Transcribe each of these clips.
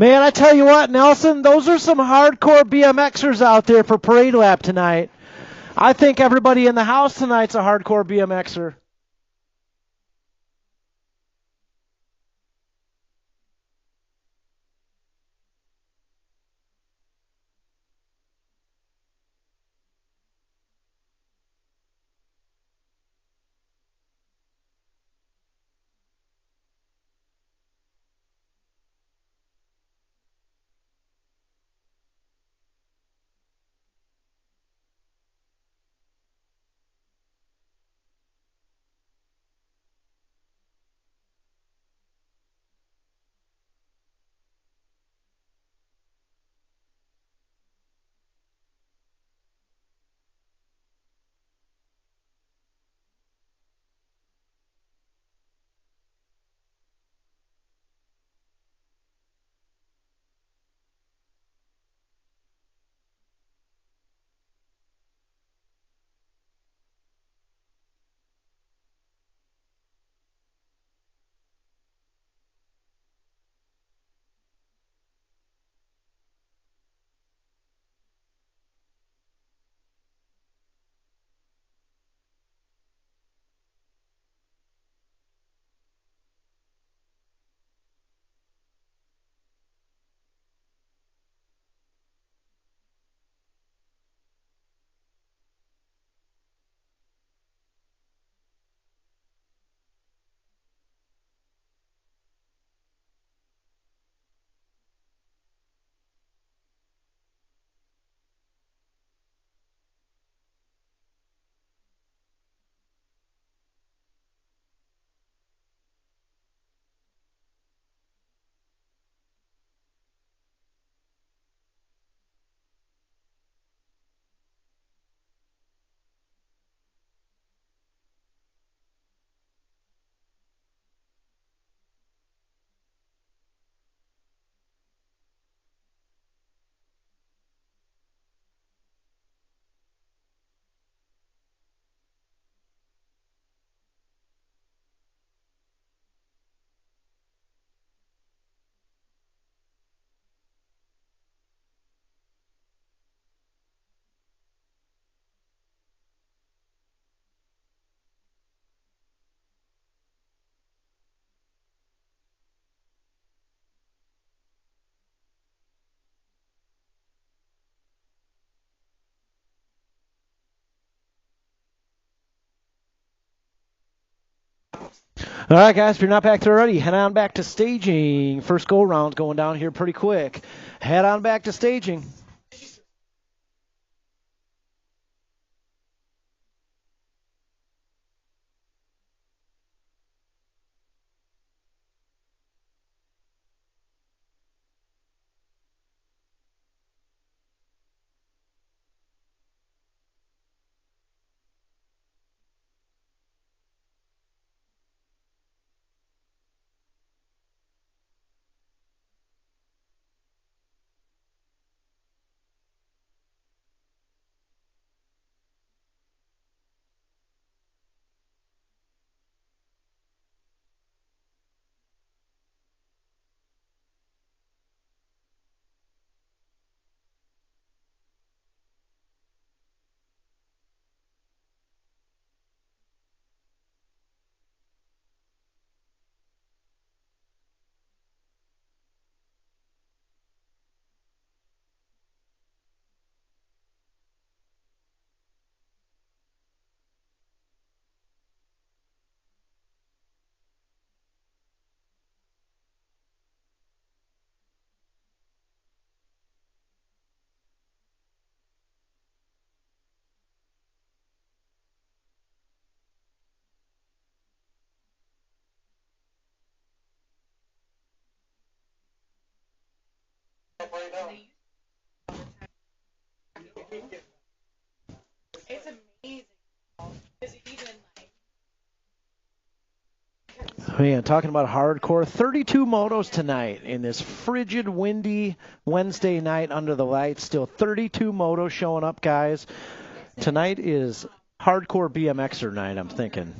Man, I tell you what, Nelson, those are some hardcore BMXers out there for Parade Lap tonight. I think everybody in the house tonight's a hardcore BMXer. All right, guys, if you're not back there already, head on back to staging. First go-round's going down here pretty quick. Head on back to staging. It's amazing. Because even Man, talking about hardcore, 32 motos tonight in this frigid, windy Wednesday night under the lights. Still 32 motos showing up, guys. Tonight is hardcore BMXer night, I'm thinking.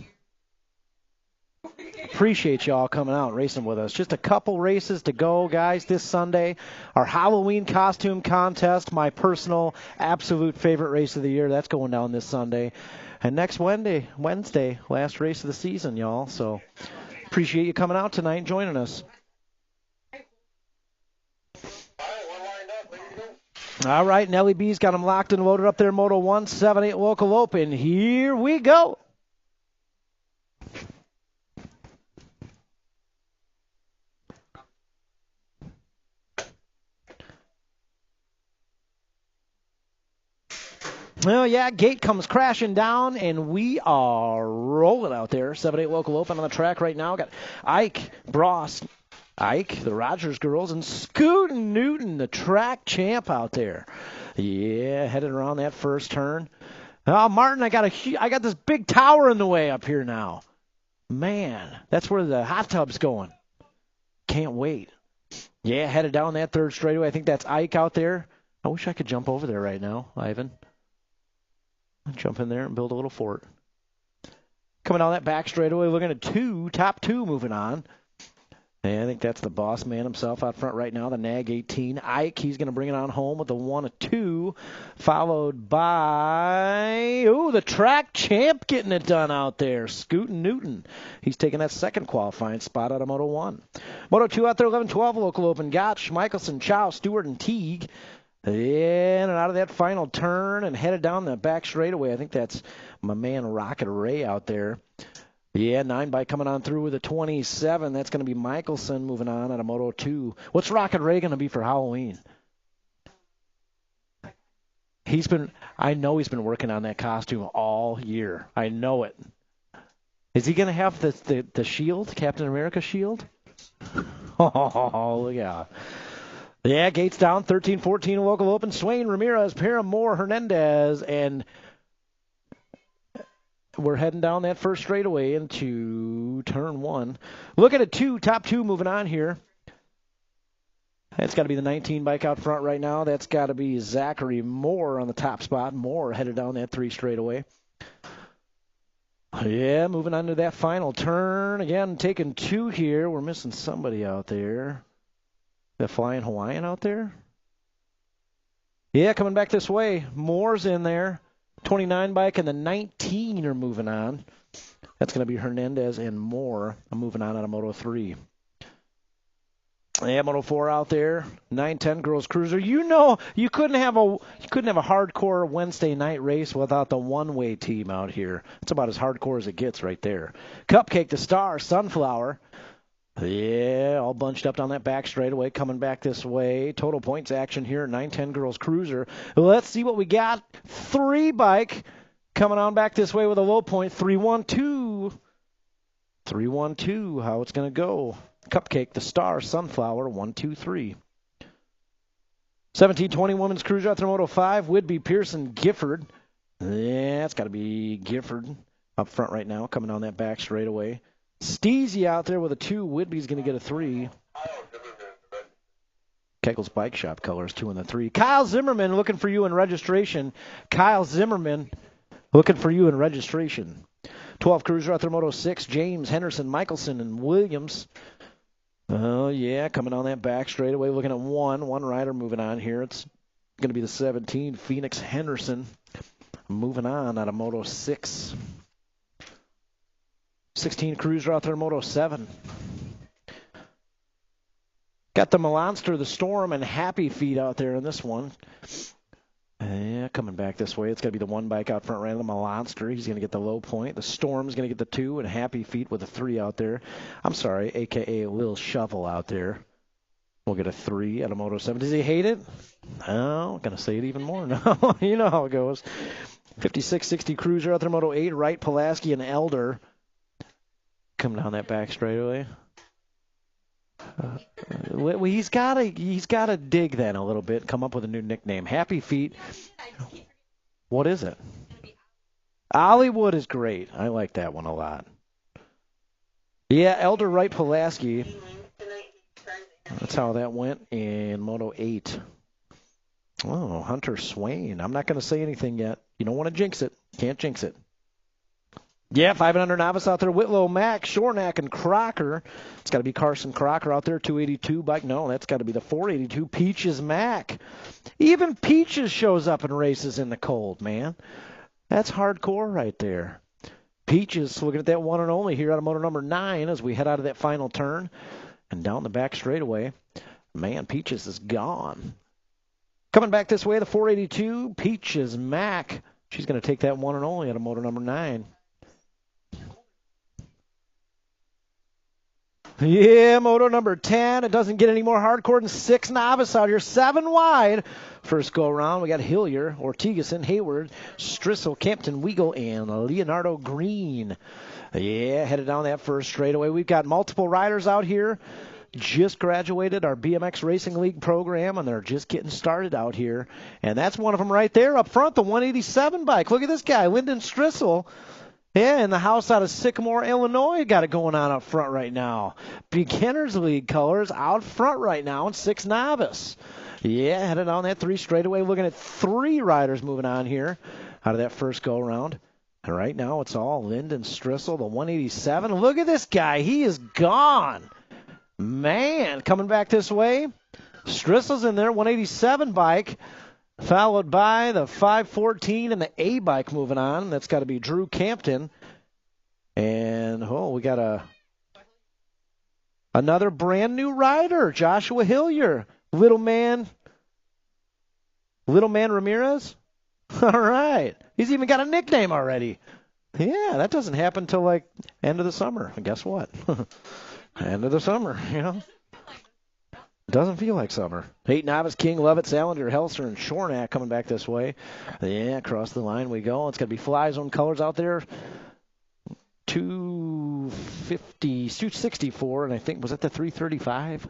appreciate y'all coming out and racing with us. Just a couple races to go, guys, this Sunday. Our Halloween costume contest, my personal absolute favorite race of the year. That's going down this Sunday. And next Wednesday, last race of the season, y'all. So appreciate you coming out tonight and joining us. All right, Nelly B's got them locked and loaded up there. Moto 178 Local Open. Here we go. Well, yeah, gate comes crashing down, and we are rolling out there. 7-8 Local Open on the track right now. Got Ike, Bross, Ike, the Rogers girls, and Scootin' Newton, the track champ out there. Yeah, headed around that first turn. Oh, Martin, I got this big tower in the way up here now. Man, that's where the hot tub's going. Can't wait. Yeah, headed down that third straightaway. I think that's Ike out there. I wish I could jump over there right now, Ivan. Jump in there and build a little fort. Coming down that back straightaway, looking at top two moving on. And I think that's the boss man himself out front right now, the Nag 18. Ike, he's going to bring it on home with the 1-2, followed by, the track champ getting it done out there, Scootin' Newton. He's taking that second qualifying spot out of Moto 1. Moto 2 out there, 11-12 Local Open. Gotch, Michelson, Chow, Stewart, and Teague. In and out of that final turn and headed down the back straightaway. I think that's my man Rocket Ray out there. Yeah, 9 by coming on through with a 27. That's going to be Michelson moving on out of Moto 2. What's Rocket Ray going to be for Halloween? I know he's been working on that costume all year. I know it. Is he going to have the shield, Captain America shield? Oh, look out. Yeah, gates down, 13-14 Local Open. Swain, Ramirez, Paramore, Hernandez, and we're heading down that first straightaway into turn 1. Look at top two moving on here. That's got to be the 19 bike out front right now. That's got to be Zachary Moore on the top spot. Moore headed down that 3 straightaway. Yeah, moving on to that final turn. Again, taking 2 here. We're missing somebody out there. The Flying Hawaiian out there? Yeah, coming back this way. Moore's in there. 29 bike and the 19 are moving on. That's going to be Hernandez and Moore. I'm moving on out of Moto 3. Yeah, Moto 4 out there. 9-10 Girls Cruiser. You know, you couldn't have a hardcore Wednesday night race without the one-way team out here. It's about as hardcore as it gets right there. Cupcake, the Star, Sunflower. Yeah, all bunched up down that back straightaway, coming back this way. Total points action here, 9-10 Girls Cruiser. Let's see what we got. 3 bike coming on back this way with a low point, 3-1-2. 3-1-2, how it's going to go. Cupcake, the Star, Sunflower, 1-2-3. 17-20 Women's Cruiser out there, Moto 5. Whidbey, Pearson, Gifford. Yeah, it's got to be Gifford up front right now, coming on that back straightaway. Steezy out there with a 2. Whidbey's going to get a 3. Kegel's Bike Shop colors, 2 and the 3. Kyle Zimmerman looking for you in registration. Kyle Zimmerman looking for you in registration. 12 Cruiser out there, Moto 6. James, Henderson, Michelson, and Williams. Oh, yeah, coming on that back straightaway, looking at 1. 1 rider moving on here. It's going to be the 17, Phoenix Henderson. Moving on out of Moto 6. 16 Cruiser out there, Moto 7. Got the Milanster, the Storm, and Happy Feet out there in this one. Yeah, coming back this way. It's going to be the 1 bike out front, the Milanster. He's going to get the low point. The Storm's going to get the 2, and Happy Feet with a 3 out there. I'm sorry, a.k.a. Lil Shovel out there. We'll get a 3 out of Moto 7. Does he hate it? No, I'm going to say it even more. No, you know how it goes. 56-60 Cruiser out there, Moto 8. Wright, Pulaski, and Elder. Coming down that back straightaway. He's got to dig then a little bit, come up with a new nickname. Happy Feet. What is it? Hollywood is great. I like that one a lot. Yeah, Elder Wright Pulaski. That's how that went in Moto 8. Oh, Hunter Swain. I'm not going to say anything yet. You don't want to jinx it. Can't jinx it. Yeah, 500 novice out there. Whitlow, Mack, Shornack, and Crocker. It's got to be Carson Crocker out there, 282 bike. No, that's got to be the 482. Peaches Mack. Even Peaches shows up and races in the cold, man. That's hardcore right there. Peaches looking at that one and only here out of motor number 9 as we head out of that final turn and down the back straightaway. Man, Peaches is gone. Coming back this way, the 482, Peaches Mack. She's going to take that one and only out of motor number 9. Yeah, moto number 10. It doesn't get any more hardcore than 6 novice out here. 7 wide. First go around, we got Hillier, Ortigason, Hayward, Strissel, Campton, Weagle, and Leonardo Green. Yeah, headed down that first straightaway. We've got multiple riders out here. Just graduated our BMX Racing League program, and they're just getting started out here. And that's one of them right there up front, the 187 bike. Look at this guy, Lyndon Strissel. Yeah, in the house out of Sycamore, Illinois, got it going on up front right now. Beginners League colors out front right now in 6 novice. Yeah, headed on that 3 straightaway. Looking at 3 riders moving on here out of that first go-around. And right now it's all Lyndon Strissel, the 187. Look at this guy. He is gone. Man, coming back this way. Strissel's in there, 187 bike. Followed by the 514 and the A bike moving on. That's got to be Drew Campton. And, we got another brand new rider, Joshua Hillier. Little man Ramirez. All right. He's even got a nickname already. Yeah, that doesn't happen till like end of the summer. And guess what? End of the summer, you know. Doesn't feel like summer. 8 novice, King, Lovett, Salinger, Helser, and Shornack coming back this way. Yeah, across the line we go. It's going to be Fly Zone colors out there. 264, and I think, was that the 335?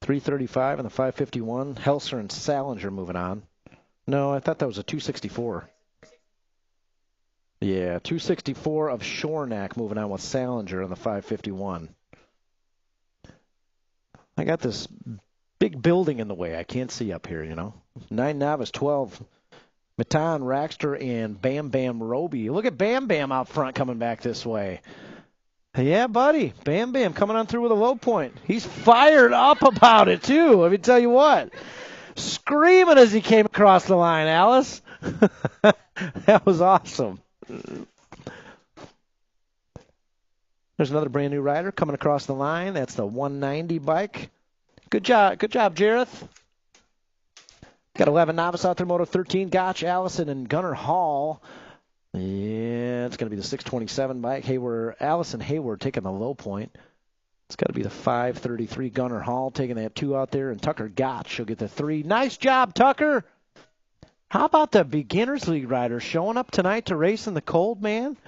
335 and the 551. Helser and Salinger moving on. No, I thought that was a 264. Yeah, 264 of Shornack moving on with Salinger and the 551. I got this big building in the way. I can't see up here, you know. 9 novice, 12. Matan, Raxter, and Bam Bam Roby. Look at Bam Bam out front coming back this way. Yeah, buddy. Bam Bam coming on through with a low point. He's fired up about it, too. Let me tell you what. Screaming as he came across the line, Alice. That was awesome. There's another brand new rider coming across the line. That's the 190 bike. Good job, Jareth. Got 11 novice out there, Moto 13. Gotch, Allison, and Gunnar Hall. Yeah, it's going to be the 627 bike. Allison Hayward taking the low point. It's got to be the 533 Gunnar Hall taking that 2 out there, and Tucker Gotch will get the 3. Nice job, Tucker. How about the Beginners League riders showing up tonight to race in the cold, man?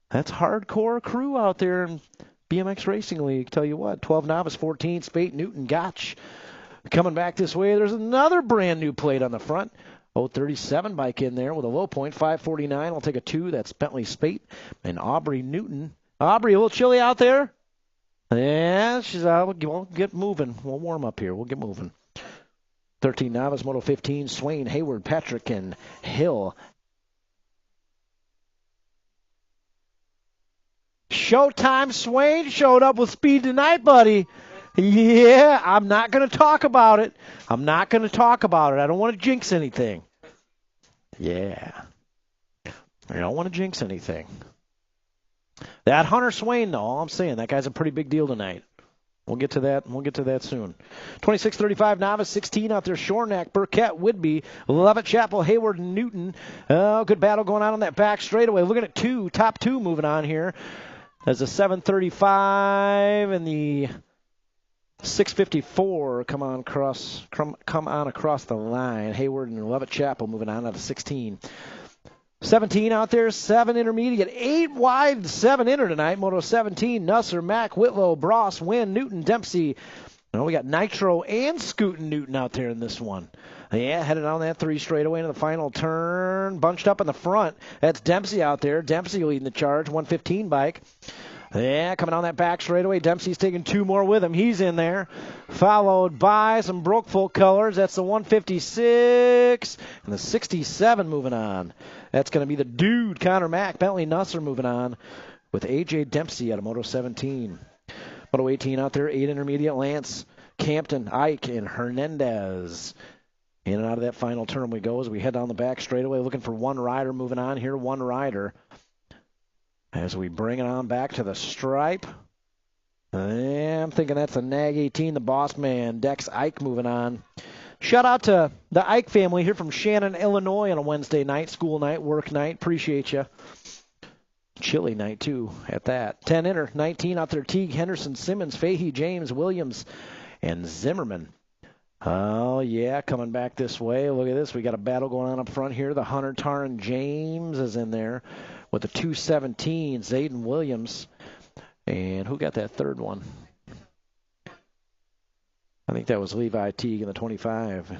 That's hardcore crew out there in BMX Racing League. Tell you what, 12 novice, 14 Spate, Newton, Gotch. Coming back this way, there's another brand new plate on the front. 37 bike in there with a low point. 549 will take a 2. That's Bentley Spate and Aubrey Newton. Aubrey, a little chilly out there? Yeah, she's out. We'll get moving. We'll warm up here. We'll get moving. 13 novice, Moto 15, Swain, Hayward, Patrick, and Hill. Showtime Swain showed up with speed tonight, buddy. Yeah, I'm not going to talk about it. I don't want to jinx anything. Yeah. I don't want to jinx anything. That Hunter Swain, though, all I'm saying, that guy's a pretty big deal tonight. We'll get to that soon. 26-35 novice, 16 out there. Shornack, Burkett, Whidbey, Lovett, Chapel, Hayward, and Newton. Oh, good battle going on that back straightaway. Looking at top two moving on here. As the 735 and the 654 come on across the line. Hayward and Lovett Chapel moving on out of 16. 17 out there, 7 intermediate, 8 wide, 7 inner tonight. Moto 17, Nusser, Mack, Whitlow, Bross, Wynn, Newton, Dempsey. Oh, we got Nitro and Scootin' Newton out there in this one. Yeah, headed on that 3 straightaway into the final turn. Bunched up in the front. That's Dempsey out there. Dempsey leading the charge, 115 bike. Yeah, coming on that back straightaway. Dempsey's taking 2 more with him. He's in there. Followed by some Brookfolk colors. That's the 156 and the 67 moving on. That's going to be the dude, Connor Mack. Bentley Nusser moving on with A.J. Dempsey out of Moto 17. Moto 18 out there, 8 intermediate. Lance, Campton, Ike, and Hernandez. In and out of that final turn we go as we head down the back straightaway, looking for one rider moving on here. One rider. As we bring it on back to the stripe. I'm thinking that's a Nag 18, the boss man, Dex Ike, moving on. Shout out to the Ike family here from Shannon, Illinois on a Wednesday night, school night, work night. Appreciate you. Chilly night, too, at that. 10 inner, 19 out there. Teague, Henderson, Simmons, Fahey, James, Williams, and Zimmerman. Oh, yeah, coming back this way. Look at this. We got a battle going on up front here. The Hunter Tarn James is in there with the 217, Zayden Williams. And who got that third one? I think that was Levi Teague in the 25.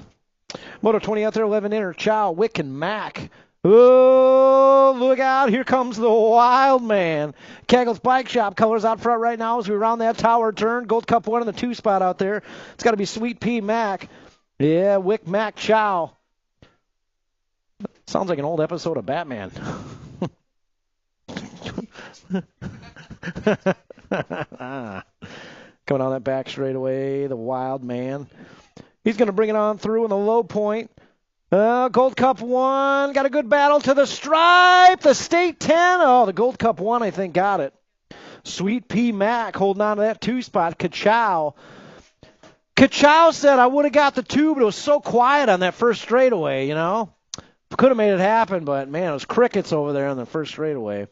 Moto 20 out there, 11 inner. Chow, Wick, and Mack. Oh, look out. Here comes the wild man. Keggles Bike Shop colors out front right now as we round that tower turn. Gold Cup 1 in the 2 spot out there. It's got to be Sweet Pea Mac. Yeah, Wick, Mac, Chow. Sounds like an old episode of Batman. Coming on that back straightaway, the wild man. He's going to bring it on through in the low point. Gold Cup 1, got a good battle to the stripe. The State 10. Oh, the Gold Cup 1, I think, got it. Sweet Pea Mac holding on to that 2 spot. Kachow. Kachow said, I would have got the 2, but it was so quiet on that first straightaway, you know. Could have made it happen, but, man, it was crickets over there on the first straightaway.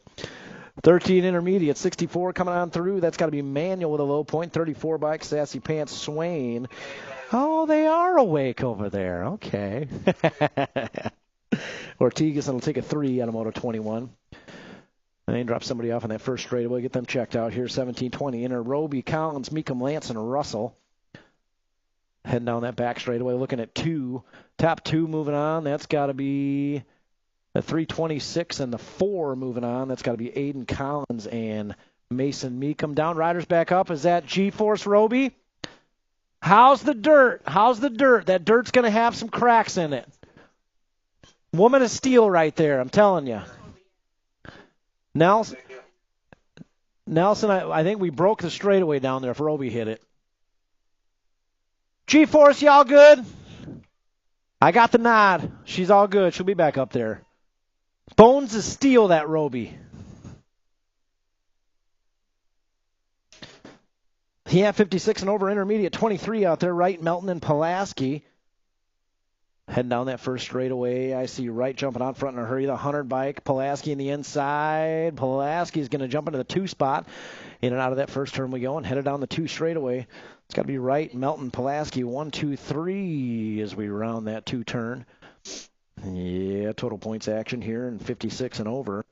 13 intermediate, 64 coming on through. That's got to be Manuel with a low point. 34 bike, Sassy Pants, Swain. Oh, they are awake over there. Okay. Ortigas will take a 3 out of Moto 21. And then drop somebody off on that first straightaway. Get them checked out here. 17-20. Inner Roby, Collins, Meekum, Lance, and Russell. Heading down that back straightaway. Looking at 2. Top 2 moving on. That's got to be the 326 and the 4 moving on. That's got to be Aiden Collins and Mason Meekum. Down riders back up. Is that G-Force Roby? How's the dirt? How's the dirt? That dirt's going to have some cracks in it. Woman of steel right there, I'm telling you. Nelson, I think we broke the straightaway down there if Roby hit it. G-Force, y'all good? I got the nod. She's all good. She'll be back up there. Bones of steel, that Roby. He had 56 and over intermediate, 23 out there, Wright, Melton, and Pulaski. Heading down that first straightaway, I see Wright jumping out front in a hurry. The 100 bike, Pulaski in the inside. Pulaski's going to jump into the 2 spot. In and out of that first turn we go and headed down the 2 straightaway. It's got to be Wright, Melton, Pulaski, 1, 2, 3 as we round that 2 turn. Yeah, total points action here and 56 and over.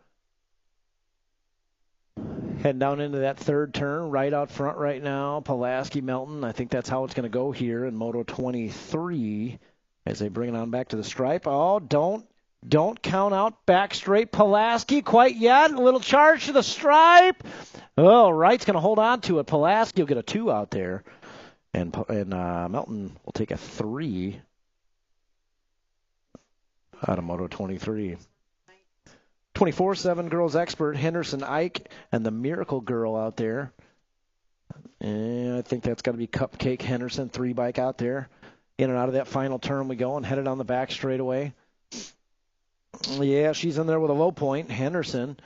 Heading down into that 3rd turn, right out front right now, Pulaski, Melton. I think that's how it's going to go here in Moto 23 as they bring it on back to the stripe. Oh, don't count out back straight Pulaski quite yet. A little charge to the stripe. Oh, Wright's going to hold on to it. Pulaski will get a 2 out there. And Melton will take a 3 out of Moto 23. 24/7 girls expert, Henderson Ike, and the Miracle Girl out there. And I think that's got to be Cupcake Henderson, 3 bike out there. In and out of that final turn we go and headed on the back straightaway. Yeah, she's in there with a low point. Henderson.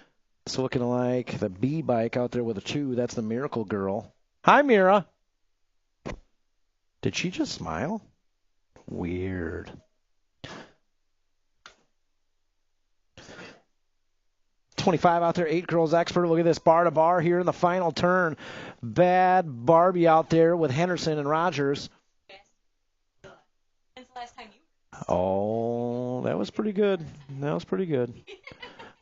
It's looking like the B bike out there with a 2. That's the Miracle Girl. Hi, Mira. Did she just smile? Weird. 25 out there, 8 girls expert. Look at this bar to bar here in the final turn. Bad Barbie out there with Henderson and Rogers. When's the last time you? Oh, that was pretty good. That was pretty good.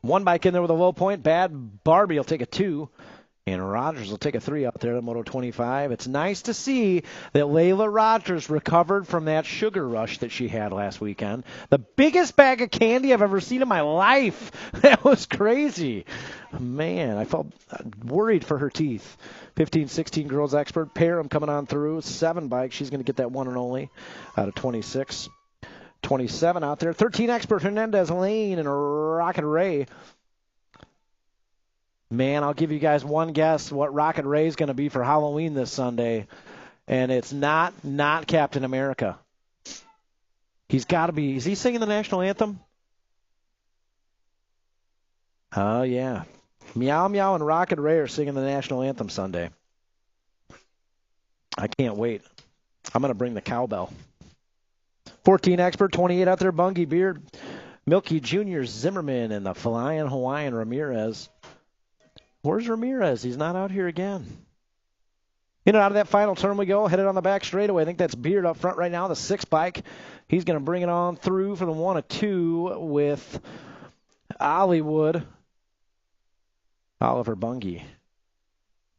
1 bike in there with a low point. Bad Barbie will take a 2. And Rogers will take a 3 out there at Moto 25. It's nice to see that Layla Rogers recovered from that sugar rush that she had last weekend. The biggest bag of candy I've ever seen in my life. That was crazy. Man, I felt worried for her teeth. 15-16 girls expert. Parham coming on through. 7 bike. She's going to get that one and only out of 26. 27 out there. 13 expert. Hernandez, Lane, and Rocket Ray. Man, I'll give you guys one guess what Rocket Ray is going to be for Halloween this Sunday, and it's not Captain America. He's got to be. Is he singing the national anthem? Oh, yeah. Meow Meow and Rocket Ray are singing the national anthem Sunday. I can't wait. I'm going to bring the cowbell. 14 expert, 28 out there, Bungie Beard, Milky Jr., Zimmerman, and the Flying Hawaiian Ramirez. Where's Ramirez? He's not out here again. In and out of that final turn we go. Headed on the back straightaway. I think that's Beard up front right now, the 6 bike. He's going to bring it on through for the 1 of 2 with Hollywood. Oliver Bungie.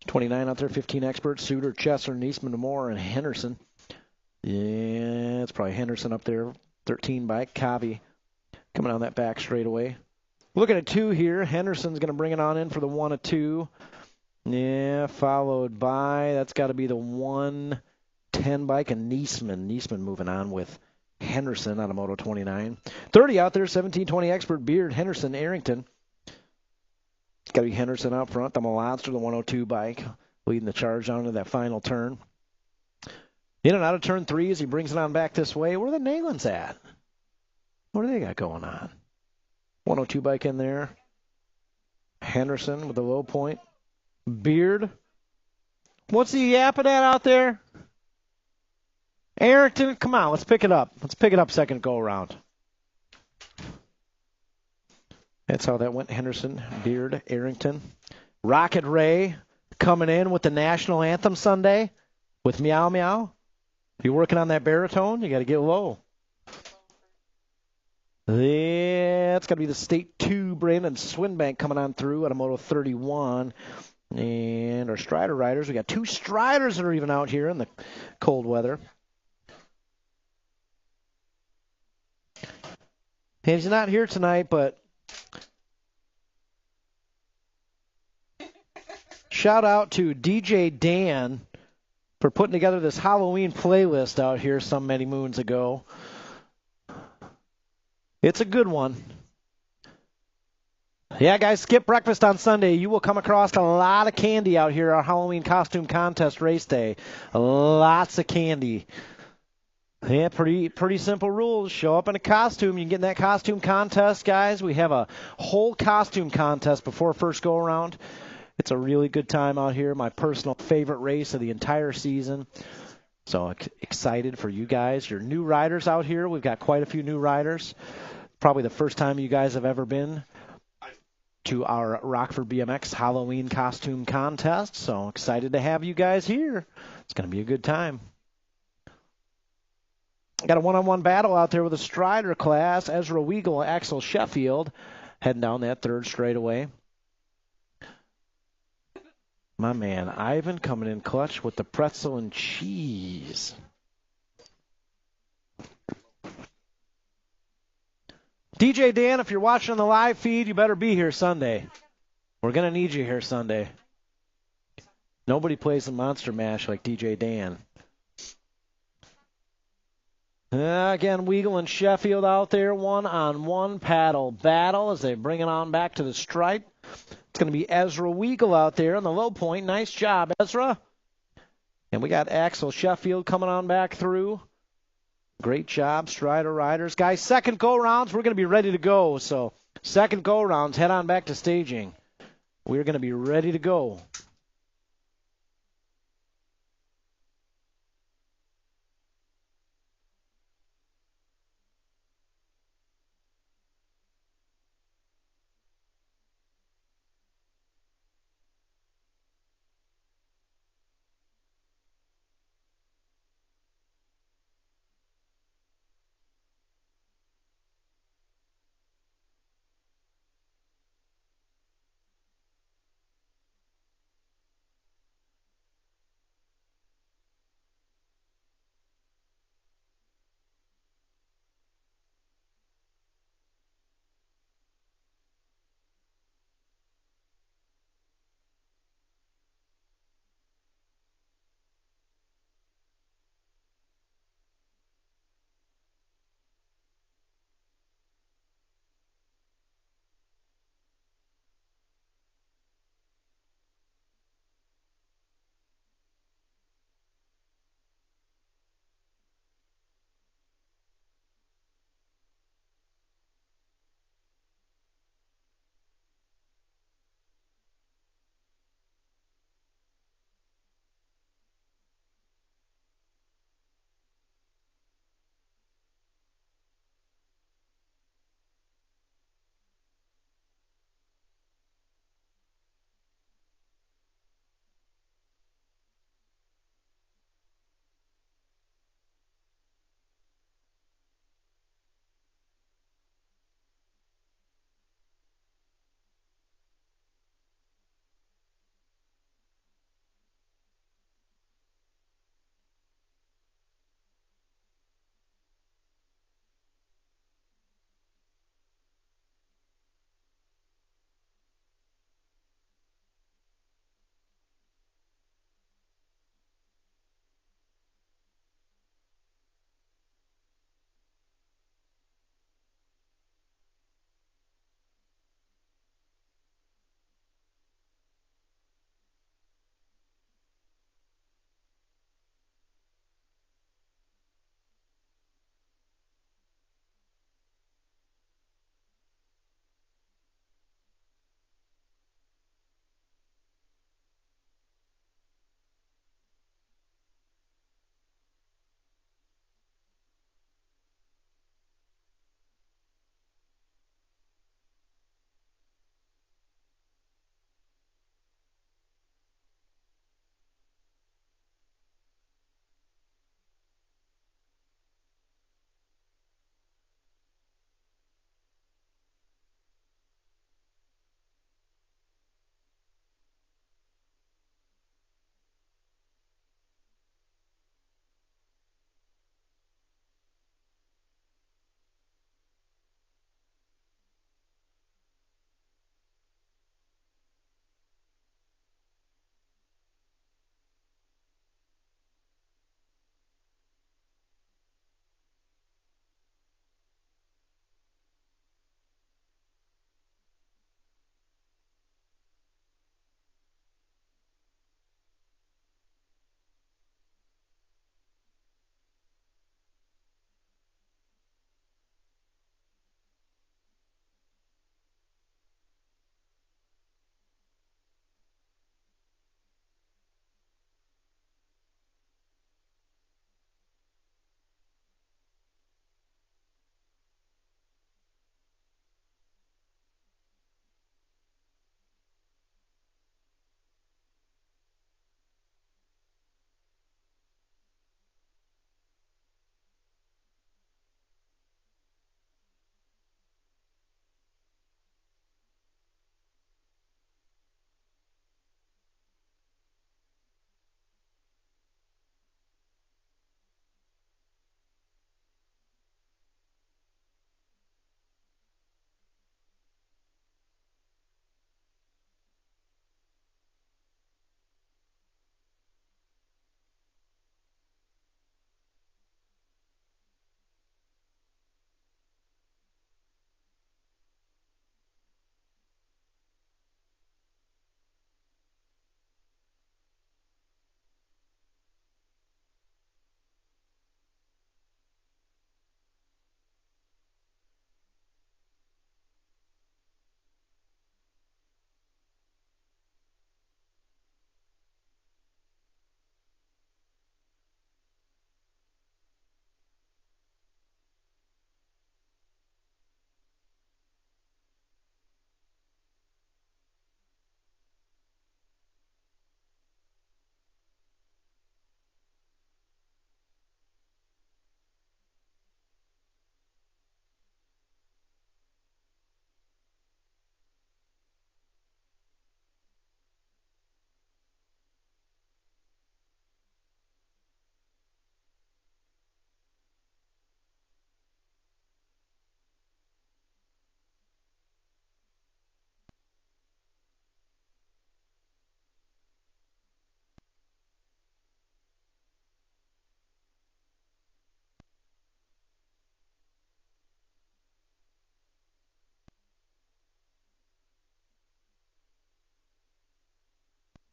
29 out there, 15 experts. Suter, Chesser, Niesman, Moore, and Henderson. Yeah, it's probably Henderson up there. 13 bike. Kavi coming on that back straightaway. Looking at 2 here. Henderson's going to bring it on in for the 1 of 2. Yeah, followed by, that's got to be the 110 bike and Niesman. Niesman moving on with Henderson out of Moto 29. 30 out there, 17-20 expert, Beard, Henderson, Arrington. It's got to be Henderson out front. The Monster, the 102 bike, leading the charge on to that final turn. In and out of turn 3 as he brings it on back this way. Where are the Naylands at? What do they got going on? 102 bike in there. Henderson with the low point. Beard. What's he yapping at out there? Arrington, come on, let's pick it up. Let's pick it up second go around. That's how that went. Henderson, Beard, Arrington. Rocket Ray coming in with the national anthem Sunday with Meow Meow. If you're working on that baritone, you got to get low. Yeah, it's got to be the State 2, Brandon Swinbank coming on through at a Moto 31. And our Strider riders, we got 2 Striders that are even out here in the cold weather. He's not here tonight, but shout out to DJ Dan for putting together this Halloween playlist out here some many moons ago. It's a good one. Yeah, guys, skip breakfast on Sunday. You will come across a lot of candy out here, our Halloween costume contest race day. Lots of candy. Yeah, pretty simple rules. Show up in a costume. You can get in that costume contest, guys. We have a whole costume contest before first go-around. It's a really good time out here. My personal favorite race of the entire season. So excited for you guys. Your new riders out here. We've got quite a few new riders. Probably the first time you guys have ever been to our Rockford BMX Halloween costume contest. So excited to have you guys here. It's going to be a good time. Got a one-on-one battle out there with a Strider class. Ezra Weigel, Axel Sheffield heading down that third straightaway. My man, Ivan coming in clutch with the pretzel and cheese. DJ Dan, if you're watching on the live feed, you better be here Sunday. We're going to need you here Sunday. Nobody plays the Monster Mash like DJ Dan. Again, Weigel and Sheffield out there, one-on-one paddle battle as they bring it on back to the stripe. It's going to be Ezra Weigel out there on the low point. Nice job, Ezra. And we got Axel Sheffield coming on back through. Great job, Strider riders. Guys, second go-rounds, we're going to be ready to go. So second go-rounds, head on back to staging. We're going to be ready to go.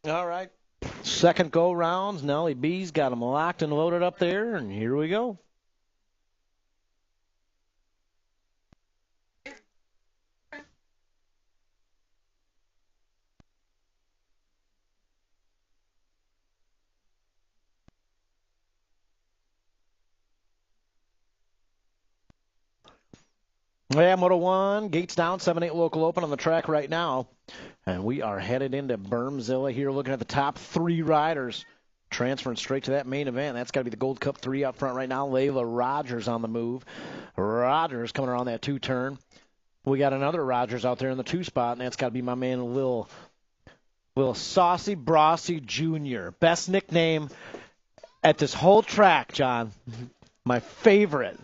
All right. Second go rounds. Nellie B's got them locked and loaded up there, and here we go. Yeah, Moto 1, gates down, 7-8 local open on the track right now. And we are headed into Bermzilla here, looking at the top 3 riders. Transferring straight to that main event. That's got to be the Gold Cup 3 out front right now. Layla Rogers on the move. Rogers coming around that 2-turn. We got another Rogers out there in the 2 spot, and that's got to be my man Lil Saucy Brossy Jr. Best nickname at this whole track, John. My favorite.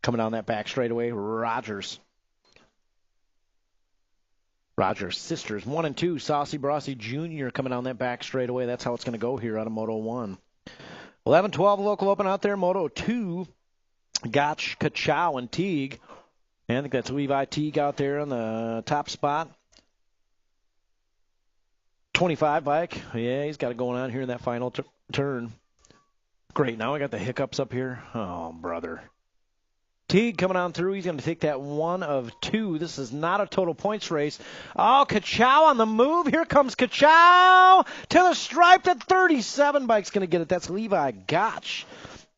Coming down that back straightaway, Rogers. Rogers' sisters, 1 and 2. Saucy Brossy Jr. coming down that back straightaway. That's how it's going to go here out of Moto 1. 11-12 local open out there. Moto 2, Gotch, Kachow, and Teague. And I think that's Levi Teague out there on the top spot. 25 bike. Yeah, he's got it going on here in that final turn. Great. Now I got the hiccups up here. Oh, brother. Teague coming on through. He's going to take that 1 of 2. This is not a total points race. Oh, Kachow on the move. Here comes Kachow to the stripe. That 37 bike's going to get it. That's Levi Gotch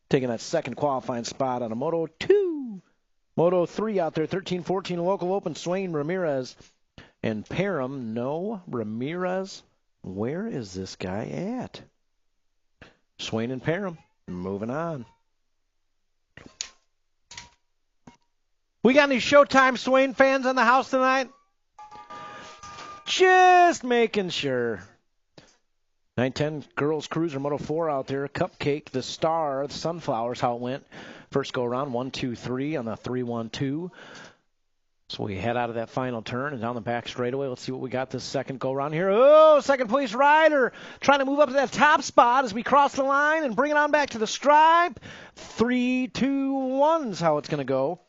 taking that second qualifying spot on a Moto 2. Moto 3 out there, 13-14 local open. Swain Ramirez and Parham. No, Ramirez. Where is this guy at? Swain and Parham. Moving on. We got any Showtime Swain fans in the house tonight? Just making sure. 910 Girls Cruiser Moto 4 out there. Cupcake, the Star, the Sunflowers, how it went. First go around, 1, 2, 3 on the 3-1-2. So we head out of that final turn and down the back straightaway. Let's see what we got this second go around here. Oh, second place rider trying to move up to that top spot as we cross the line and bring it on back to the stripe. 3, 2, 1 is how it's going to go.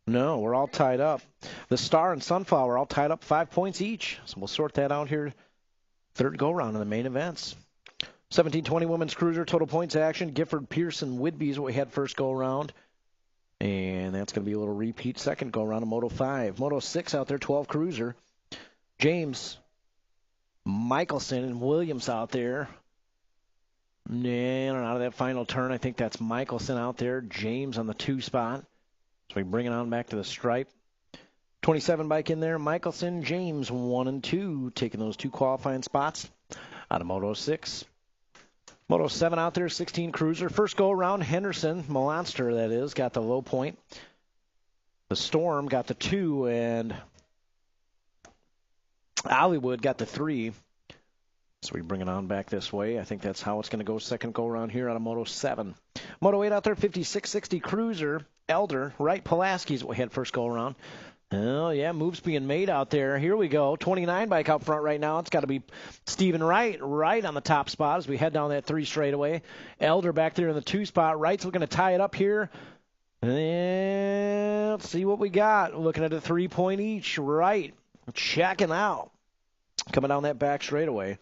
No, we're all tied up. The Star and Sunflower are all tied up 5 points each. So we'll sort that out here. Third go-round in the main events. 17-20 Women's Cruiser, total points action. Gifford, Pearson, Whidbey is what we had first go-around. And that's going to be a little repeat second go-around of Moto 5. Moto 6 out there, 12 Cruiser. James, Michelson, and Williams out there. And out of that final turn, I think that's Michelson out there. James on the 2 spot. So we bring it on back to the stripe. 27 bike in there. Michelson, James, 1 and 2, taking those 2 qualifying spots out of Moto 6. Moto 7 out there, 16 Cruiser. First go around, Henderson, Monster that is, got the low point. The Storm got the 2, and Hollywood got the 3. So we bring it on back this way. I think that's how it's going to go second go around here out of Moto 7. Moto 8 out there, 5660 Cruiser. Elder, Wright, Pulaski is what we had first go around. Oh, yeah, moves being made out there. Here we go. 29 bike out front right now. It's got to be Stephen Wright right on the top spot as we head down that 3 straightaway. Elder back there in the 2 spot. Wright's looking to tie it up here. And let's see what we got. Looking at a 3-point each. Wright checking out. Coming down that back straightaway.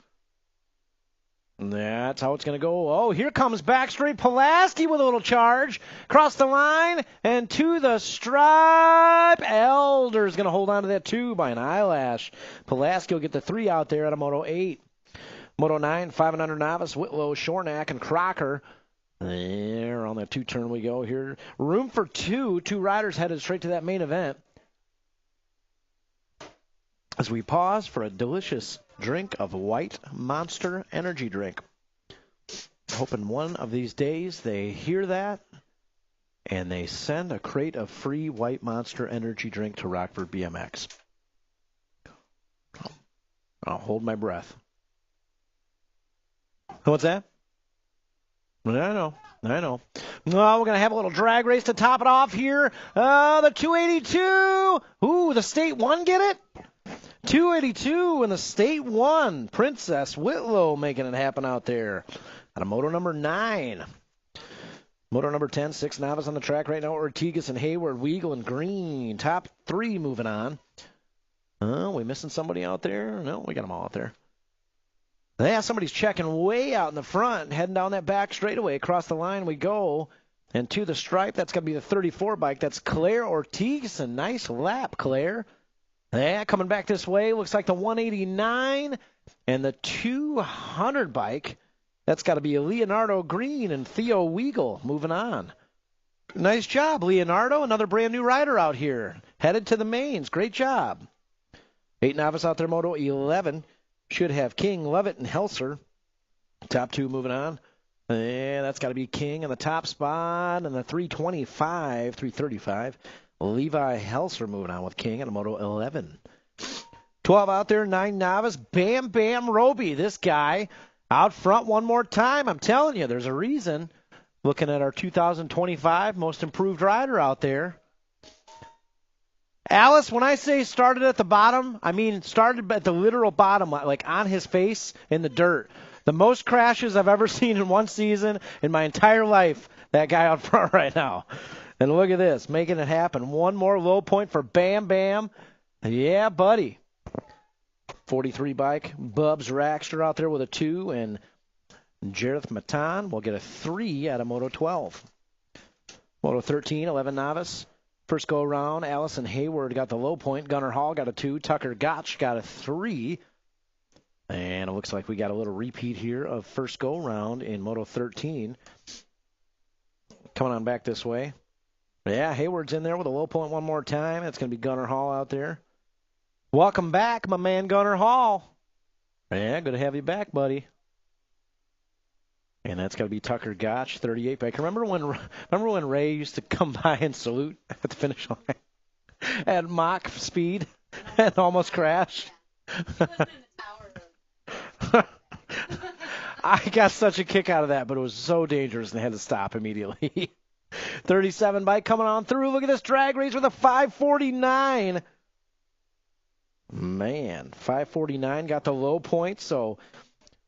That's how it's going to go. Oh, here comes back straight Pulaski with a little charge. Across the line and to the stripe. Elder's going to hold on to that 2 by an eyelash. Pulaski will get the 3 out there out of Moto 8. Moto 9, 500 Novice, Whitlow, Shornack, and Crocker. There on that 2-turn we go here. Room for 2. 2 riders headed straight to that main event. As we pause for a delicious drink of White Monster energy drink. Hoping one of these days they hear that and they send a crate of free White Monster energy drink to Rockford BMX. I'll hold my breath. What's that? I know. Well, we're going to have a little drag race to top it off here. The 282. Ooh, the State 1 get it? 282 in the State 1. Princess Whitlow making it happen out there. Out of Moto number 9. Moto number 10, 6 Novice on the track right now. Ortigas and Hayward, Weagle and Green. Top 3 moving on. Oh, we missing somebody out there? No, we got them all out there. Yeah, somebody's checking way out in the front, heading down that back straightaway. Across the line we go. And to the stripe, that's going to be the 34 bike. That's Claire Ortiz. A nice lap, Claire. Yeah, coming back this way. Looks like the 189 and the 200 bike. That's got to be Leonardo Green and Theo Weigel moving on. Nice job, Leonardo. Another brand new rider out here. Headed to the mains. Great job. 8 novice out there, Moto 11. Should have King, Levitt, and Helser. Top 2 moving on. Yeah, that's got to be King in the top spot. And the 335. Levi Helser moving on with King in a Moto 11. 12 out there, 9 novice. Bam Bam Roby. This guy out front one more time. I'm telling you, there's a reason. Looking at our 2025 most improved rider out there. Alice, when I say started at the bottom, I mean started at the literal bottom, like on his face in the dirt. The most crashes I've ever seen in one season in my entire life, that guy out front right now. And look at this, making it happen. One more low point for Bam Bam. Yeah, buddy. 43 bike. Bubs Raxter out there with a 2, and Jareth Matan will get a 3 out of Moto 12. Moto 13, 11 novice. First go around, Allison Hayward got the low point. Gunnar Hall got a 2. Tucker Gotch got a 3. And it looks like we got a little repeat here of first go round in Moto 13. Coming on back this way. Yeah, Hayward's in there with a low point one more time. That's going to be Gunnar Hall out there. Welcome back, my man Gunnar Hall. Yeah, good to have you back, buddy. And that's got to be Tucker Gotch, 38 bike. Remember when Ray used to come by and salute at the finish line at mock speed and almost crashed? I got such a kick out of that, but it was so dangerous and I had to stop immediately. 37 bike coming on through. Look at this drag race with a 549. Man, 549 got the low point, so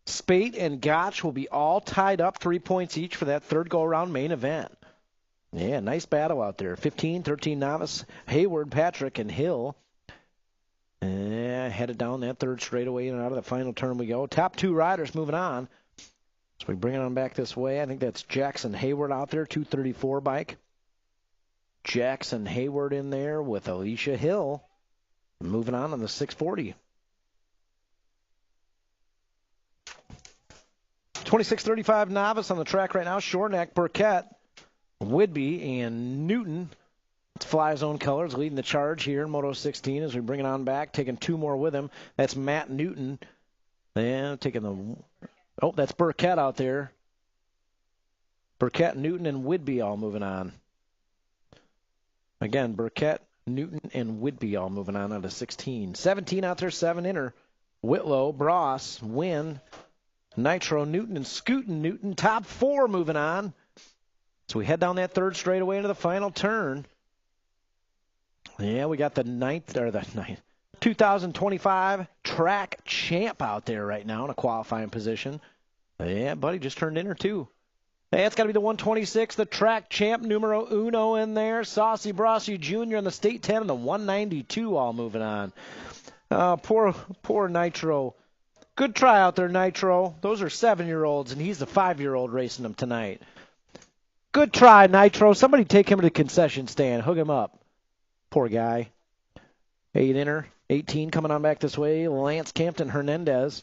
Spate and Gotch will be all tied up, 3 points each for that third go-around main event. Yeah, nice battle out there. 15, 13 novice, Hayward, Patrick, and Hill. Headed down that third straightaway and out of the final turn we go. Top 2 riders moving on. So we bring it on back this way. I think that's Jackson Hayward out there, 234 bike. Jackson Hayward in there with Alicia Hill. Moving on the 640. 26-35 novice on the track right now. Shornack, Burkett, Whidbey, and Newton. It's Fly Zone Colors leading the charge here in Moto 16 as we bring it on back, taking 2 more with him. That's Matt Newton. And taking the... Oh, that's Burkett out there. Burkett, Newton, and Whidbey all moving on. Again, Burkett, Newton, and Whidbey all moving on out of 16. 17 out there, 7 inner. Whitlow, Bross, Wynn, Nitro, Newton, and Scootin' Newton. Top 4 moving on. So we head down that third straightaway into the final turn. Yeah, we got the 2025 track champ out there right now in a qualifying position. Yeah, buddy, just turned inner too. Hey, it's got to be the 126, the track champ numero uno in there. Saucy Brossi Jr. in the state 10 and the 192 all moving on. Poor Nitro. Good try out there, Nitro. Those are 7-year-olds, and he's the 5-year-old racing them tonight. Good try, Nitro. Somebody take him to the concession stand. Hook him up. Poor guy. 8 inner. 18 coming on back this way. Lance Campton Hernandez.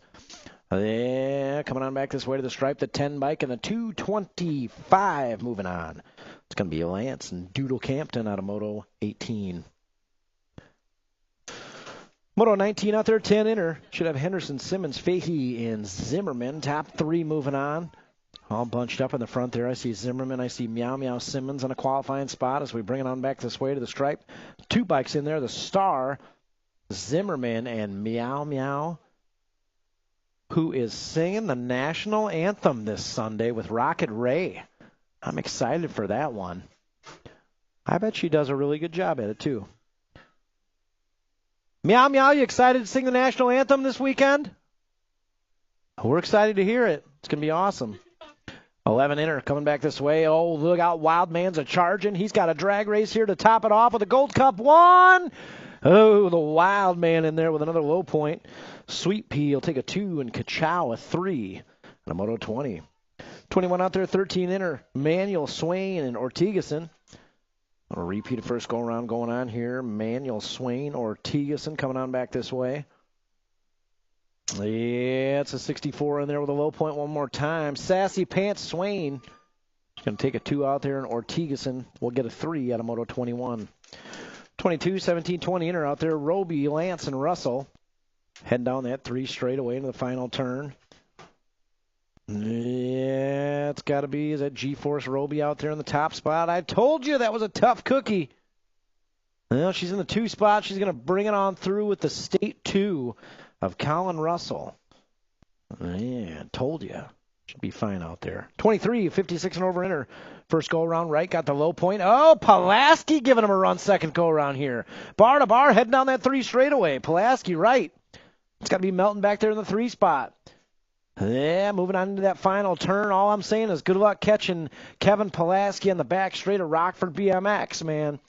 Yeah, coming on back this way to the stripe. The 10 bike and the 225 moving on. It's going to be Lance and Doodle Campton out of Moto 18. Moto 19 out there, 10 inner. Should have Henderson, Simmons, Fahey, and Zimmerman. Top 3 moving on. All bunched up in the front there. I see Zimmerman. I see Meow Meow Simmons on a qualifying spot as we bring it on back this way to the stripe. 2 bikes in there. The Star, Zimmerman, and Meow Meow, who is singing the national anthem this Sunday with Rocket Ray. I'm excited for that one. I bet she does a really good job at it, too. Meow Meow, you excited to sing the national anthem this weekend? We're excited to hear it. It's going to be awesome. 11 inner coming back this way. Oh, look out. Wildman's a charging. He's got a drag race here to top it off with a Gold Cup 1. Oh, the wild man in there with another low point. Sweet Pea will take a 2 and Kachow a 3 on a Moto 20. 21 out there, 13 inner. Manuel, Swain, and Ortigason. A repeat of first go-around going on here. Manuel, Swain, Ortigason coming on back this way. Yeah, it's a 64 in there with a low point one more time. Sassy Pants, Swain. He's going to take a 2 out there, and Ortigason will get a 3 out of Moto 21. 22, 17, 20 inner out there. Roby, Lance, and Russell heading down that 3 straight away into the final turn. Yeah, it's got to be. Is that G-Force Roby out there in the top spot? I told you that was a tough cookie. Well, she's in the 2 spot. She's going to bring it on through with the state 2 of Colin Russell. Yeah, told you. Should be fine out there. 23, 56 and over inner. First go around right, got the low point. Oh, Pulaski giving him a run second go around here. Bar to bar, heading down that 3 straightaway. Pulaski right. It's got to be Melton back there in the 3 spot. Yeah, moving on into that final turn. All I'm saying is good luck catching Kevin Pulaski on the back straight of Rockford BMX, man.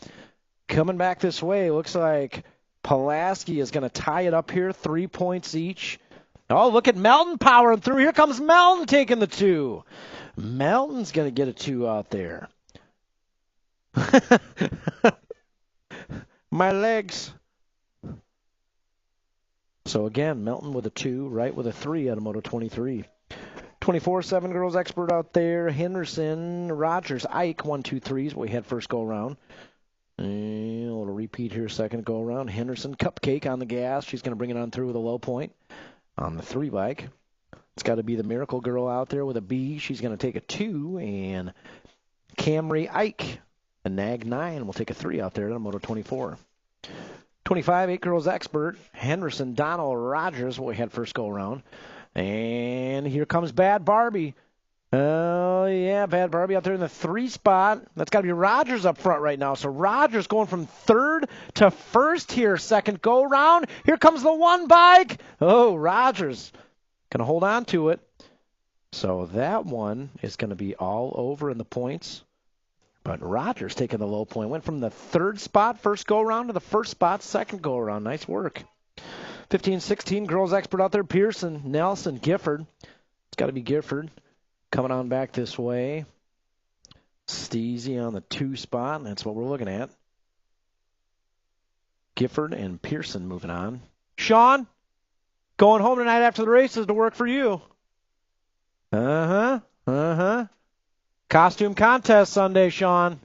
Coming back this way, looks like Pulaski is going to tie it up here, 3 points each. Oh, look at Melton powering through. Here comes Melton taking the 2. Melton's going to get a 2 out there. My legs. So again, Melton with a 2, right with a 3 out of Moto 23. 24-7 girls expert out there. Henderson, Rogers, Ike, 1, 2, 3s. We had first go around. And a little repeat here, second go around. Henderson, Cupcake on the gas. She's going to bring it on through with a low point on the 3 bike. It's got to be the Miracle Girl out there with a B. She's going to take a 2. And Camry Ike, a Nag 9, will take a 3 out there on Moto 24. 25, 8 girls expert. Henderson, Donald, Rogers, we had first go around. And here comes Bad Barbie. Oh, yeah, Bad Barbie out there in the 3 spot. That's got to be Rogers up front right now. So Rogers going from 3rd to 1st here, second go round. Here comes the 1 bike. Oh, Rogers going to hold on to it. So that one is going to be all over in the points. But Rogers taking the low point. Went from the 3rd spot, first go around, to the 1st spot, second go around. Nice work. 15, 16, girls expert out there. Pearson, Nelson, Gifford. It's got to be Gifford. Coming on back this way. Steezy on the 2 spot, and that's what we're looking at. Gifford and Pearson moving on. Sean, going home tonight after the races to work for you. Costume contest Sunday, Sean.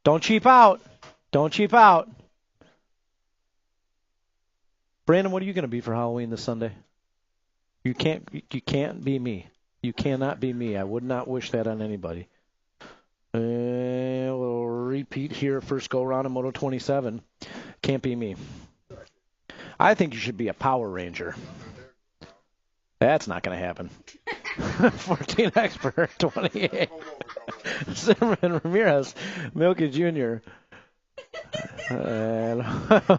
Don't cheap out. Don't cheap out. Brandon, what are you going to be for Halloween this Sunday? You can't be me. You cannot be me. I would not wish that on anybody. We'll repeat here. First go around in Moto 27. Can't be me. I think you should be a Power Ranger. That's not going to happen. 14 expert, 28. Zimmerman, Ramirez, Milky Jr. And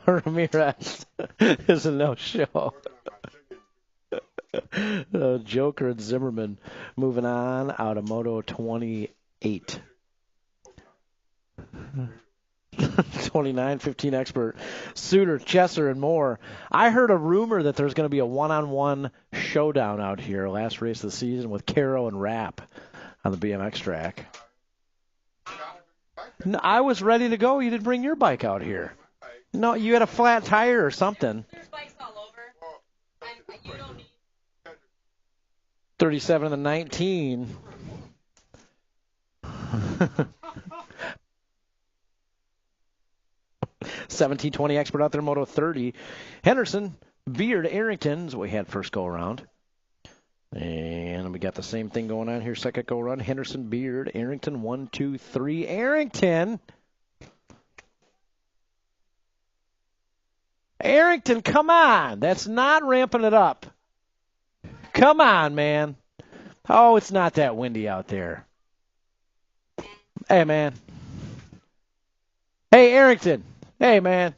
Ramirez is a no-show. Joker and Zimmerman moving on out of Moto 28. 29, 15 expert. Suter, Chesser, and more. I heard a rumor that there's going to be a one-on-one showdown out here, last race of the season, with Caro and Rapp on the BMX track. No, I was ready to go. You didn't bring your bike out here. No, you had a flat tire or something. There's bikes all over. You don't need 37 and the 19. 17-20 expert out there, Moto 30. Henderson, Beard, Arrington, we had first go around. And we got the same thing going on here, second go around. Henderson, Beard, Arrington, 1, 2, 3. Arrington! Arrington, come on! That's not ramping it up. Come on, man. Oh, it's not that windy out there. Hey, man. Hey, Arrington. Hey, man.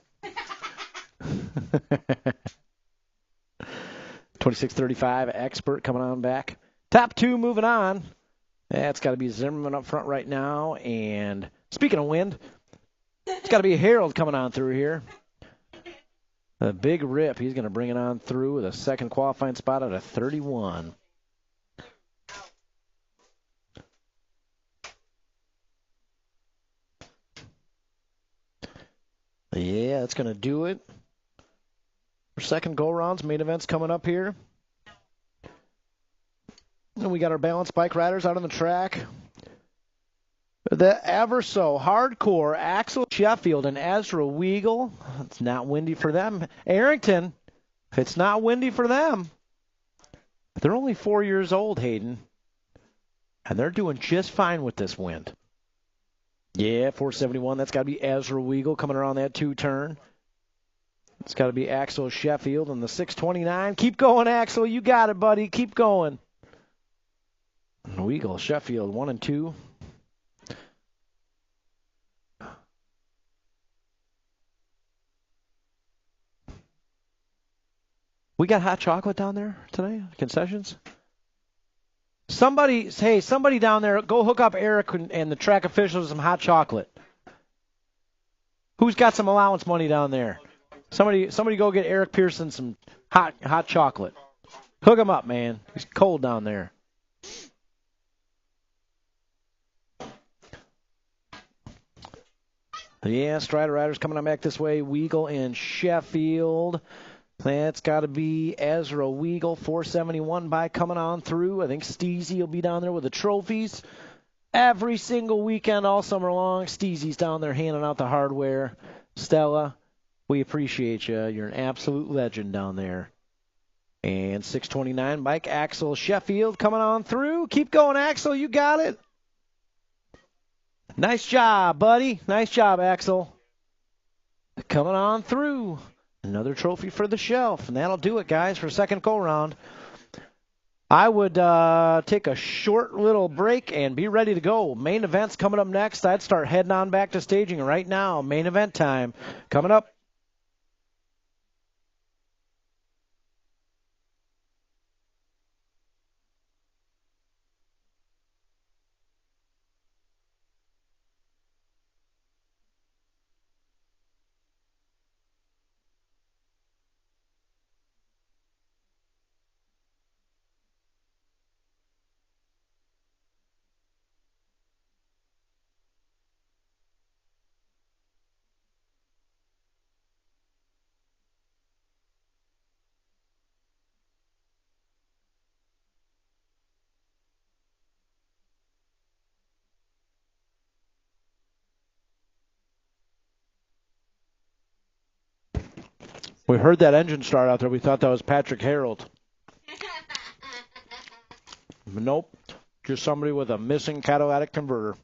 26-35, expert coming on back. Top 2 moving on. That's got to be Zimmerman up front right now. And speaking of wind, it's got to be Harold coming on through here. A big rip. He's going to bring it on through with a second qualifying spot at a 31. Yeah, that's going to do it. For second go-rounds, main event's coming up here. And we got our balanced bike riders out on the track. The ever so hardcore Axel Sheffield and Ezra Weigel. It's not windy for them. Arrington, it's not windy for them. They're only 4 years old, Hayden. And they're doing just fine with this wind. Yeah, 471. That's got to be Ezra Weigel coming around that two-turn. It's got to be Axel Sheffield and the 629. Keep going, Axel. You got it, buddy. Keep going. Weigel, Sheffield, 1 and 2. We got hot chocolate down there today? Concessions? Somebody down there, go hook up Eric and the track officials with some hot chocolate. Who's got some allowance money down there? Somebody go get Eric Pearson some hot chocolate. Hook him up, man. He's cold down there. Yeah, Strider Riders coming on back this way. Weigel and Sheffield. That's got to be Ezra Weigel, 471 by coming on through. I think Steezy will be down there with the trophies. Every single weekend all summer long, Steezy's down there handing out the hardware. Stella, we appreciate you. You're an absolute legend down there. And 629 bike, Axel Sheffield coming on through. Keep going, Axel. You got it. Nice job, buddy. Nice job, Axel. Coming on through. Another trophy for the shelf. And that'll do it, guys, for second go-round. I would take a short little break and be ready to go. Main event's coming up next. I'd start heading on back to staging right now. Main event time coming up. We heard that engine start out there. We thought that was Patrick Harold. Nope. Just somebody with a missing catalytic converter.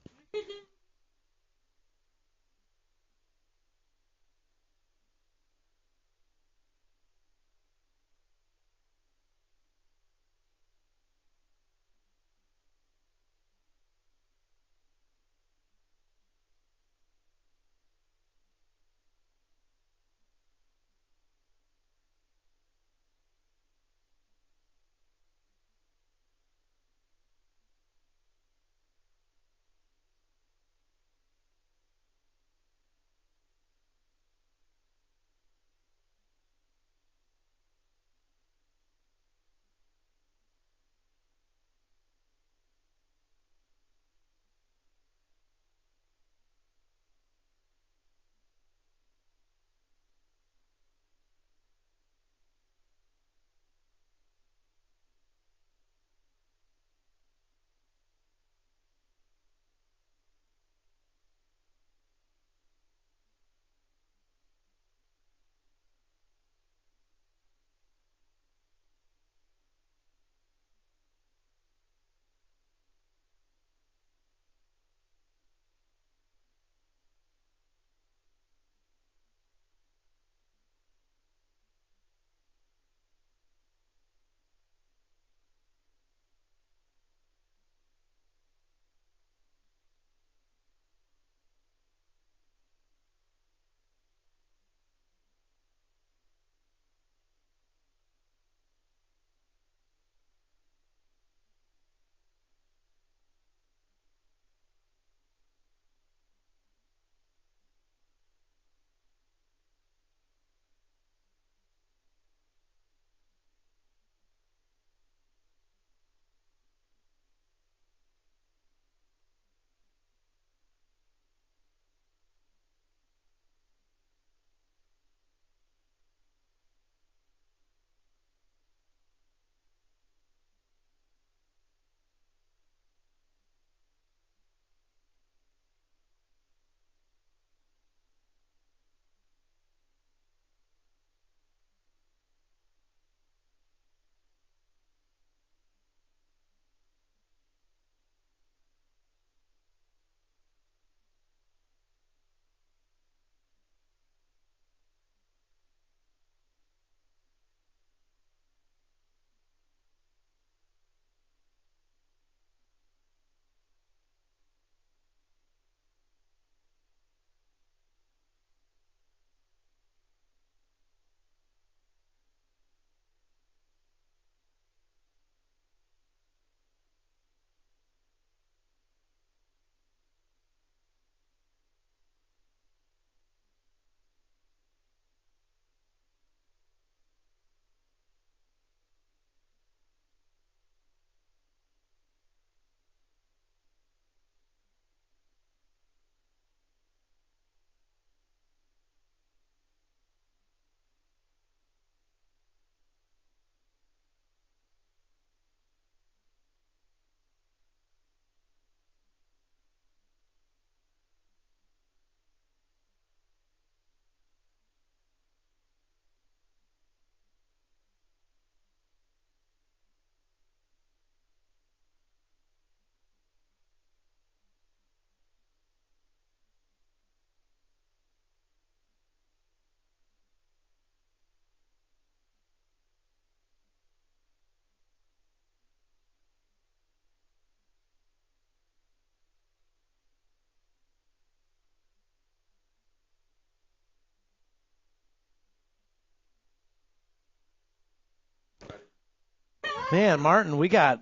Man, Martin, we got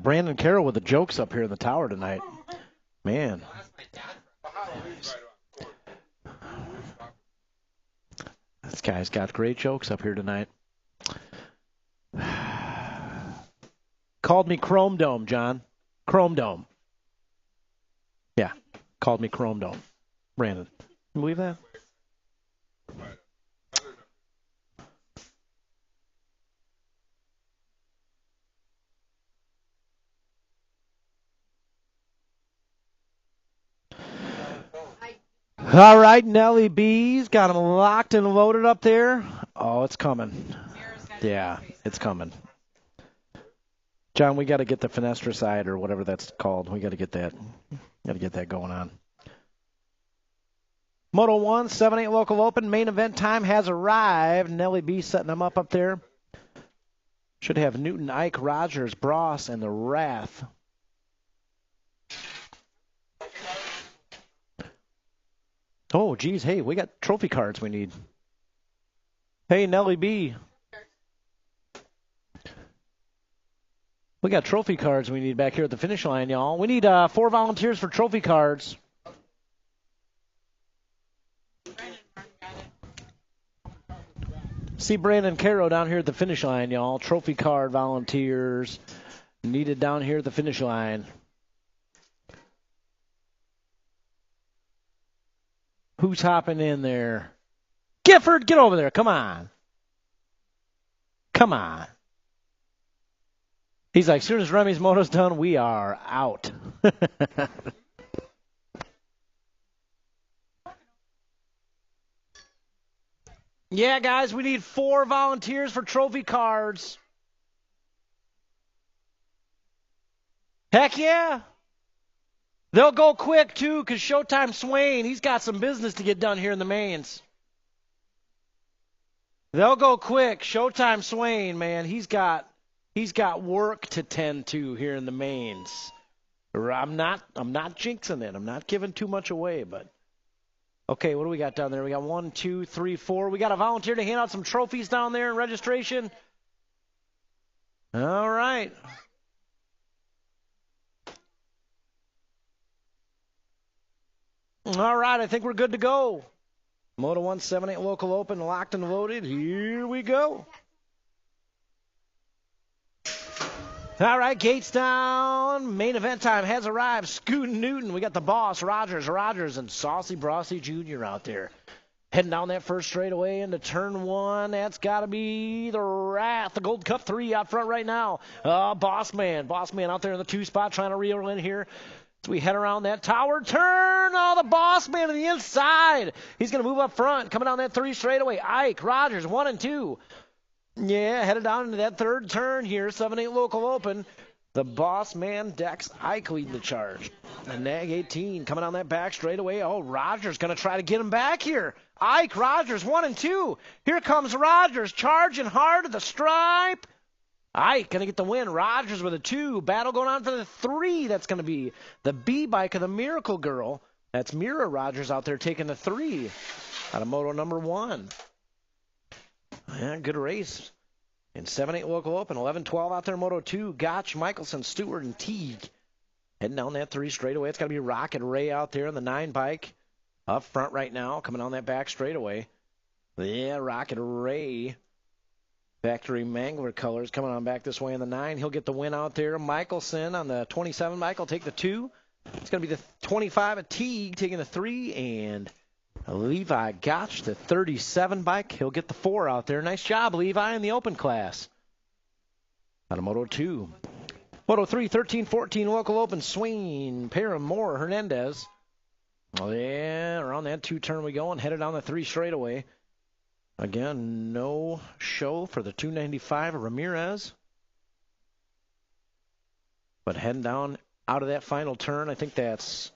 Brandon Carroll with the jokes up here in the tower tonight. Man. This guy's got great jokes up here tonight. Called me Chrome Dome, John. Chrome Dome. Yeah, called me Chrome Dome. Brandon, can you believe that? All right, Nellie B's got them locked and loaded up there. Oh, it's coming. Yeah, it's coming. John, we got to get the finasteride or whatever that's called. We got to get that. Got to get that going on. Moto 1, 7-8 local open. Main event time has arrived. Nellie B setting them up there. Should have Newton, Ike, Rogers, Bross, and the Wrath. Oh, geez. Hey, we got trophy cards we need. Hey, Nellie B. We got trophy cards we need back here at the finish line, y'all. We need 4 volunteers for trophy cards. See Brandon Caro down here at the finish line, y'all. Trophy card volunteers needed down here at the finish line. Who's hopping in there? Gifford, get over there. Come on. Come on. He's like, as soon as Remy's moto's done, we are out. Yeah, guys, we need 4 volunteers for trophy cards. Heck yeah. They'll go quick, too, because Showtime Swain, he's got some business to get done here in the mains. They'll go quick. Showtime Swain, man, he's got work to tend to here in the mains. I'm not jinxing it. I'm not giving too much away, but okay, what do we got down there? We got 1, 2, 3, 4. We got a volunteer to hand out some trophies down there in registration. All right. All right, I think we're good to go. Moto 1, 7-8 local open, locked and loaded. Here we go. All right, gates down. Main event time has arrived. Scootin' Newton. We got the boss, Rogers, and Saucy Brossy Jr. out there. Heading down that first straightaway into turn 1. That's got to be the Wrath. The Gold Cup 3 out front right now. Boss man out there in the 2 spot trying to reel in here. As we head around that tower turn, the boss man to the inside. He's going to move up front, coming down that 3 straightaway. Ike, Rogers, 1 and 2. Yeah, headed down into that third turn here, 7-8 local open. The boss man, Dex Ike, leading the charge. And Nag 18 coming down that back straightaway. Oh, Rogers going to try to get him back here. Ike, Rogers, 1 and 2. Here comes Rogers, charging hard to the stripe. Ike going to get the win. Rogers with a 2. Battle going on for the 3. That's going to be the B-bike of the Miracle Girl. That's Mira Rogers out there taking the 3 out of moto number 1. Yeah, good race. In 7-8 local open, 11-12 out there, moto 2. Gotch, Michelson, Stewart, and Teague. Heading down that 3 straightaway. It's got to be Rocket Ray out there in the 9 bike. Up front right now, coming on that back straightaway. Yeah, Rocket Ray. Factory Mangler colors coming on back this way in the 9. He'll get the win out there. Michelson on the 27 bike will take the 2. It's going to be the 25 of Teague taking the 3. And Levi Gotch, the 37 bike. He'll get the 4 out there. Nice job, Levi, in the open class. Out of Moto 2. Moto 3, 13-14 local open. Swain, Parham, Moore, Hernandez. Oh, yeah, around that 2 turn we go and headed down the 3 straightaway. Again, no show for the 295 Ramirez. But heading down out of that final turn, I think that's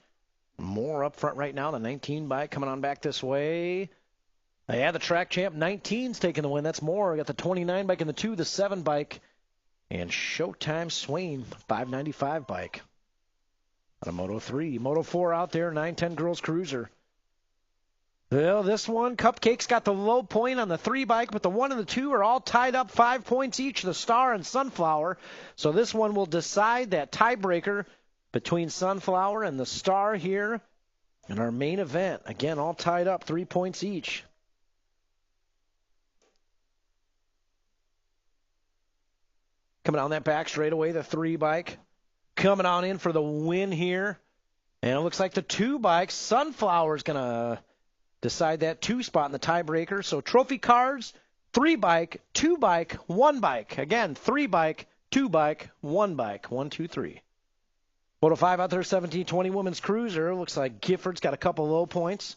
Moore up front right now. The 19 bike coming on back this way. Yeah, the track champ 19's taking the win. That's Moore. We got the 29 bike and the 2, the 7 bike. And Showtime Swain, 595 bike. Out of Moto 3. Moto 4 out there, 910 Girls Cruiser. Well, this one, Cupcake's got the low point on the 3 bike, but the 1 and the 2 are all tied up 5 points each, the Star and Sunflower. So this one will decide that tiebreaker between Sunflower and the Star here in our main event. Again, all tied up 3 points each. Coming on that back straightaway, the 3 bike. Coming on in for the win here. And it looks like the 2 bike, Sunflower's going to decide that 2 spot in the tiebreaker. So trophy cards, 3 bike, 2 bike, 1 bike. Again, 3 bike, 2 bike, 1 bike. 1, 2, 3. Moto 5 out there, 1720 women's cruiser. Looks like Gifford's got a couple low points.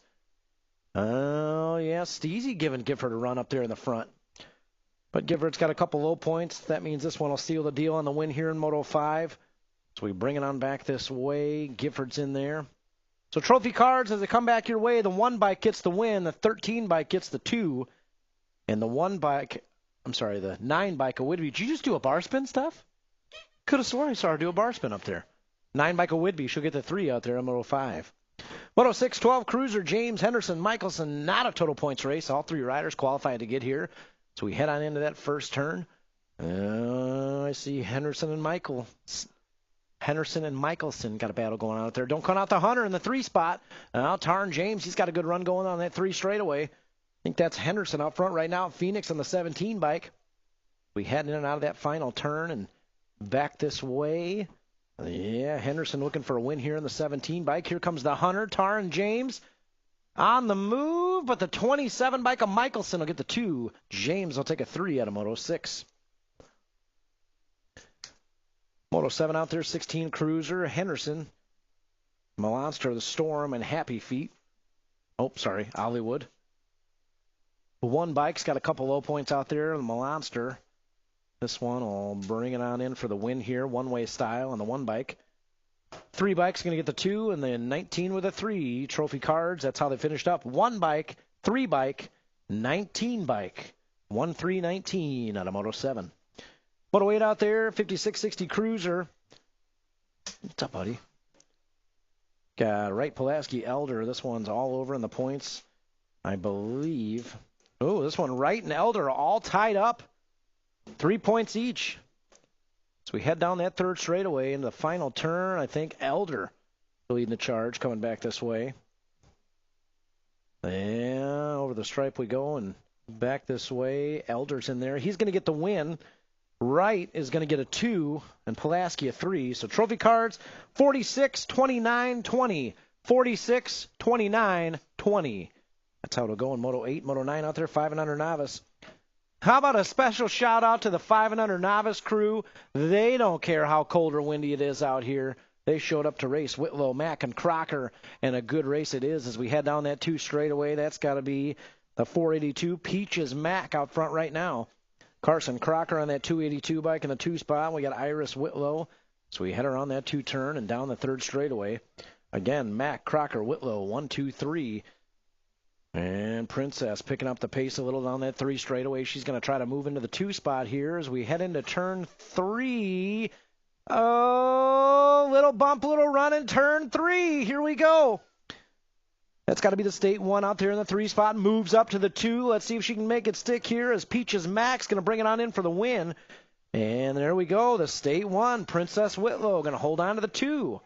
Oh, yeah, Steezy giving Gifford a run up there in the front. But Gifford's got a couple low points. That means this one will seal the deal on the win here in Moto 5. So we bring it on back this way. Gifford's in there. So trophy cards, as they come back your way, the 1 bike gets the win, the 13 bike gets the 2, and the 9 bike of Whidbey. Did you just do a bar spin stuff? Could have sworn I saw her do a bar spin up there. 9 bike of Whidbey, she'll get the 3 out there in Moto 5. Moto 6, 12 cruiser, James, Henderson, Michelson, not a total points race. All 3 riders qualified to get here. So we head on into that first turn. I see Henderson and Michelson got a battle going on out there. Don't count out the Hunter in the 3 spot. Now Tarn James, he's got a good run going on that 3 straightaway. I think that's Henderson out front right now. Phoenix on the 17 bike. We head in and out of that final turn and back this way. Yeah, Henderson looking for a win here in the 17 bike. Here comes the Hunter, Tarn James on the move, but the 27 bike of Michelson will get the 2. James will take a 3 out of Moto 6. Moto 7 out there, 16 cruiser, Henderson, Monster, the Storm, and Happy Feet. Oh, sorry, Hollywood. The 1 bike's got a couple low points out there, the Monster. This one will bring it on in for the win here, one-way style on the 1 bike. 3 bike's going to get the 2, and then 19 with a 3. Trophy cards, that's how they finished up. 1 bike, 3 bike, 19 bike. 1, 3, 19 out of Moto 7. Moto 8 out there, 5660 cruiser. What's up, buddy? Got Wright, Pulaski, Elder. This one's all over in the points, I believe. Oh, this one, Wright and Elder all tied up. 3 points each. So we head down that 3rd straightaway into the final turn. I think Elder leading the charge coming back this way. Yeah, over the stripe we go and back this way. Elder's in there. He's going to get the win. Wright is going to get a 2 and Pulaski a 3. So trophy cards, 46, 29, 20. 46, 29, 20. That's how it'll go in Moto 8. Moto 9 out there, 5 and under novice. How about a special shout out to the 5 and under novice crew? They don't care how cold or windy it is out here. They showed up to race Whitlow, Mack, and Crocker, and a good race it is as we head down that 2 straightaway. That's got to be the 482 Peaches Mack out front right now. Carson Crocker on that 282 bike in the 2 spot. We got Iris Whitlow. So we head around that 2 turn and down the 3rd straightaway. Again, Mack, Crocker, Whitlow, 1, 2, 3. And Princess picking up the pace a little down that 3 straightaway. She's going to try to move into the 2 spot here as we head into turn 3. Oh, little bump, little run in turn 3. Here we go. That's got to be the State 1 out there in the 3 spot. Moves up to the 2. Let's see if she can make it stick here as Peaches Max going to bring it on in for the win. And there we go. The State 1, Princess Whitlow, going to hold on to the 2.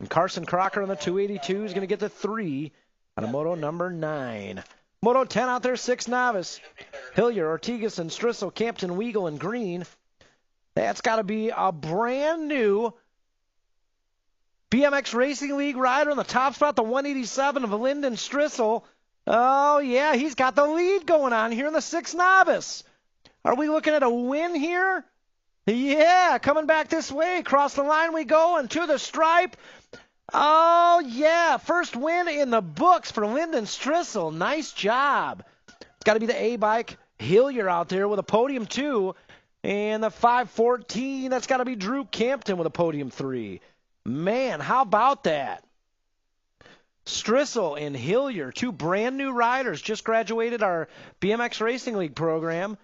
And Carson Crocker on the 282 is going to get the 3 out of Moto number 9. Moto 10 out there, 6 novice. Hillier, Ortigas, and Strissel, Campton, Weagle, and Green. That's got to be a brand new BMX Racing League rider on the top spot, the 187 of Lyndon Strissel. Oh, yeah, he's got the lead going on here in the 6 novice. Are we looking at a win here? Yeah, coming back this way. Across the line we go and to the stripe. Oh, yeah, first win in the books for Lyndon Strissel. Nice job. It's got to be the A bike. Hillier out there with a podium 2. And the 514, that's got to be Drew Campton with a podium 3. Man, how about that? Strissel and Hillier, 2 brand new riders, just graduated our BMX Racing League program.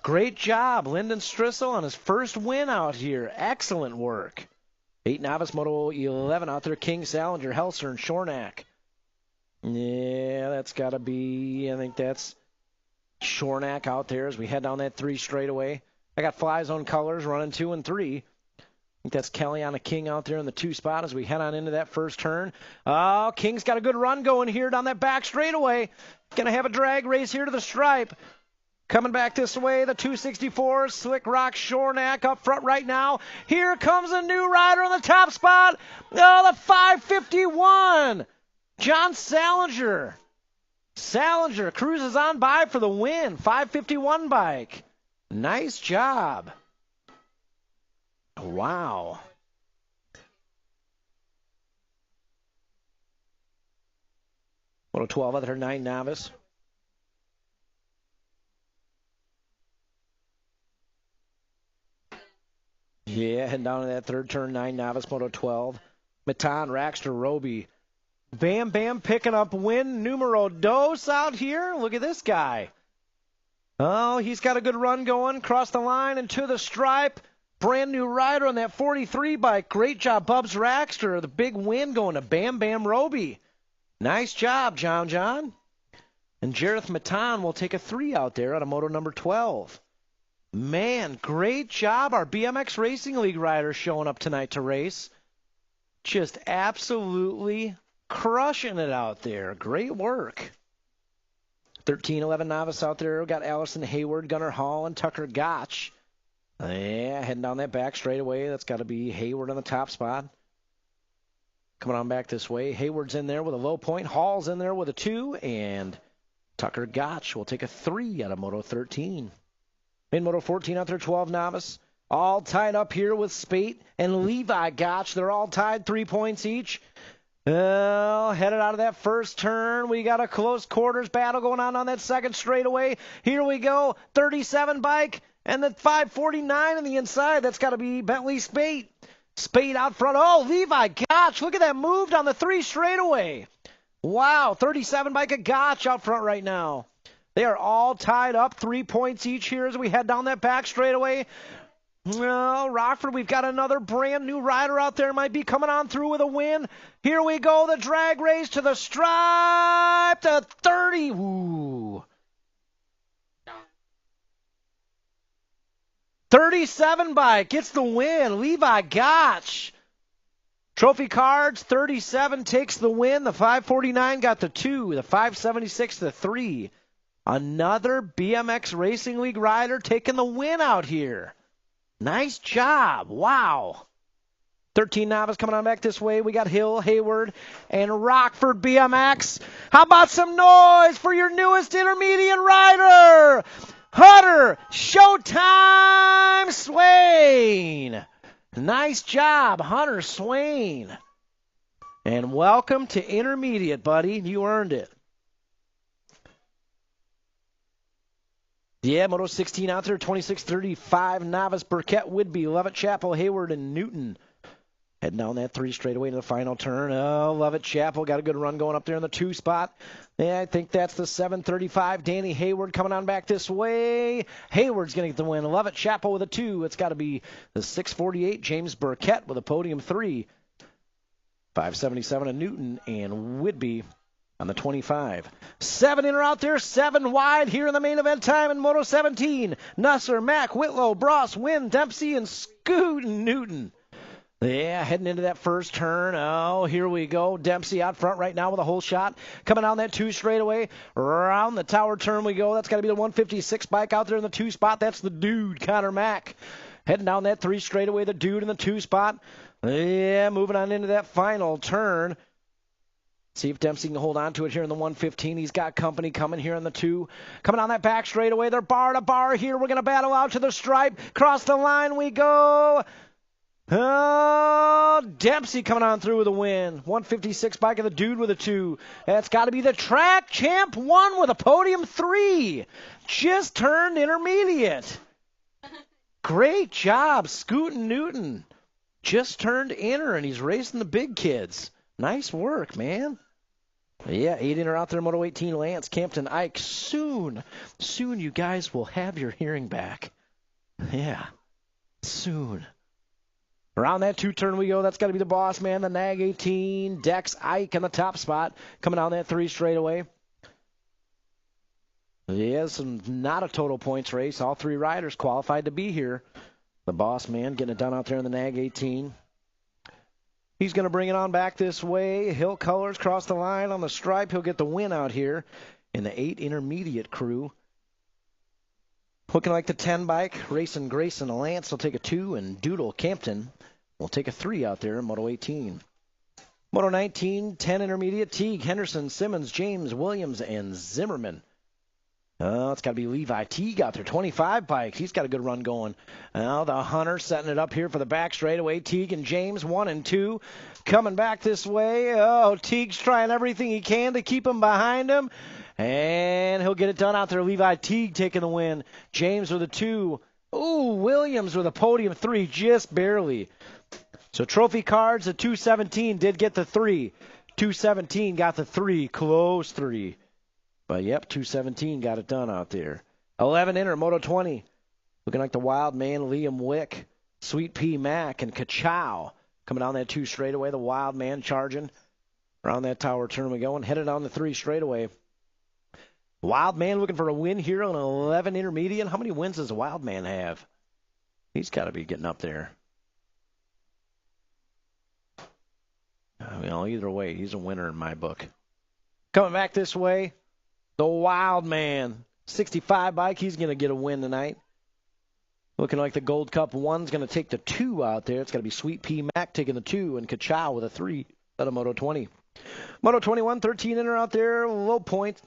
Great job, Lyndon Strissel on his first win out here. Excellent work. 8 novice, Moto 11 out there, King, Salinger, Helser, and Shornack. Yeah, that's got to be, I think that's Shornack out there as we head down that 3 straightaway. I got Fly Zone colors running 2 and 3. I think that's Kellyanna King out there in the 2 spot as we head on into that first turn. Oh, King's got a good run going here down that back straightaway. Going to have a drag race here to the stripe. Coming back this way, the 264, Slick Rock Shornack up front right now. Here comes a new rider on the top spot. Oh, the 551. John Salinger. Salinger cruises on by for the win. 551 bike. Nice job. Wow. What a 12 other 9 novice. Yeah, heading down to that third turn, 9 novice, Moto 12. Matan, Raxter, Roby. Bam Bam picking up win numero dos out here. Look at this guy. Oh, he's got a good run going. Cross the line and to the stripe. Brand new rider on that 43 bike. Great job, Bubs Raxter. The big win going to Bam Bam Roby. Nice job, John. And Jareth Matan will take a 3 out there on a moto number 12. Man, great job. Our BMX Racing League riders showing up tonight to race. Just absolutely crushing it out there. Great work. 13-11 novice out there. We've got Allison Hayward, Gunnar Hall, and Tucker Gotch. Yeah, heading down that back straightaway. That's got to be Hayward on the top spot. Coming on back this way. Hayward's in there with a low point. Hall's in there with a 2. And Tucker Gotch will take a 3 out of Moto 13. In Moto 14 out there, 12 novice. All tied up here with Spate and Levi Gotch. They're all tied 3 points each. Well, headed out of that first turn. We got a close quarters battle going on that second straightaway. Here we go. 37 bike and the 549 on the inside. That's got to be Bentley Spate. Spate out front. Oh, Levi Gotch. Look at that move down the 3 straightaway. Wow, 37 bike of Gotch out front right now. They are all tied up 3 points each here as we head down that back straightaway. Well, Rockford, we've got another brand new rider out there. Might be coming on through with a win. Here we go, the drag race to the stripe to 30. Ooh. 37 bike gets the win. Levi Gotch. Trophy cards, 37 takes the win. The 549 got the 2. The 576 the 3. Another BMX Racing League rider taking the win out here. Nice job. Wow. 13 novice coming on back this way. We got Hill, Hayward, and Rockford BMX. How about some noise for your newest intermediate rider, Hunter Showtime Swain. Nice job, Hunter Swain. And welcome to intermediate, buddy. You earned it. Yeah, Moto 16 out there, 26-35, Novice, Burkett, Whidbey, Lovett, Chapel, Hayward, and Newton. Heading down that 3 straightaway to the final turn. Oh, Lovett, Chapel got a good run going up there in the 2 spot. Yeah, I think that's the 735. Danny Hayward coming on back this way. Hayward's going to get the win. Lovett, Chapel with a 2. It's got to be the 648. James Burkett with a podium 3. 577 of Newton and Whidbey on the 25. 7 in or out there, 7 wide here in the main event time in Moto 17. Nusser, Mack, Whitlow, Bross, Wynn, Dempsey, and Scoot Newton. Yeah, heading into that first turn. Oh, here we go. Dempsey out front right now with a whole shot. Coming down that 2 straightaway. Around the tower turn we go. That's got to be the 156 bike out there in the 2 spot. That's the dude, Connor Mack. Heading down that 3 straightaway, the dude in the 2 spot. Yeah, moving on into that final turn. See if Dempsey can hold on to it here in the 115. He's got company coming here in the 2. Coming on that back straightaway. They're bar to bar here. We're going to battle out to the stripe. Cross the line we go. Oh, Dempsey coming on through with a win. 156 bike of the dude with a 2. That's got to be the track champ 1 with a podium 3. Just turned intermediate. Great job, Scootin' Newton. Just turned inner, and he's racing the big kids. Nice work, man. Yeah, 8 in or out there, Moto 18, Lance, Campton, Ike. Soon you guys will have your hearing back. Yeah, soon. Around that two-turn we go. That's got to be the boss man, the Nag 18, Dex Ike in the top spot, coming down that 3 straightaway. Yes, not a total points race. All 3 riders qualified to be here. The boss man getting it done out there in the Nag 18. He's going to bring it on back this way. Hill Colors cross the line on the stripe. He'll get the win out here in the 8 intermediate crew. Looking like the 10 bike, Racing Grayson Lance will take a 2, and Doodle Campton will take a 3 out there in Moto 18. Moto 19, 10 intermediate, Teague, Henderson, Simmons, James, Williams, and Zimmerman. Oh, it's got to be Levi Teague out there, 25 bike. He's got a good run going. Now the Hunter setting it up here for the back straightaway. Teague and James, 1 and 2. Coming back this way. Oh, Teague's trying everything he can to keep him behind him. And he'll get it done out there. Levi Teague taking the win. James with a 2. Ooh, Williams with a podium 3, just barely. So trophy cards, the 217 did get the 3. 217 got the 3, close 3. But, yep, 217 got it done out there. 11 inner, Moto 20. Looking like the Wild Man, Liam Wick, Sweet Pea Mac, and Kachow. Coming down that 2 straightaway. The Wild Man charging. Around that tower turn we go and headed on the 3 straightaway. Wild Man looking for a win here on 11 intermediate. How many wins does the Wild Man have? He's got to be getting up there. Well, either way, he's a winner in my book. Coming back this way. The Wild Man, 65 bike, he's going to get a win tonight. Looking like the Gold Cup 1's going to take the 2 out there. It's going to be Sweet Pea Mac taking the 2 and Kachow with a 3 out of Moto 20. Moto 21, 13 inner out there, low point.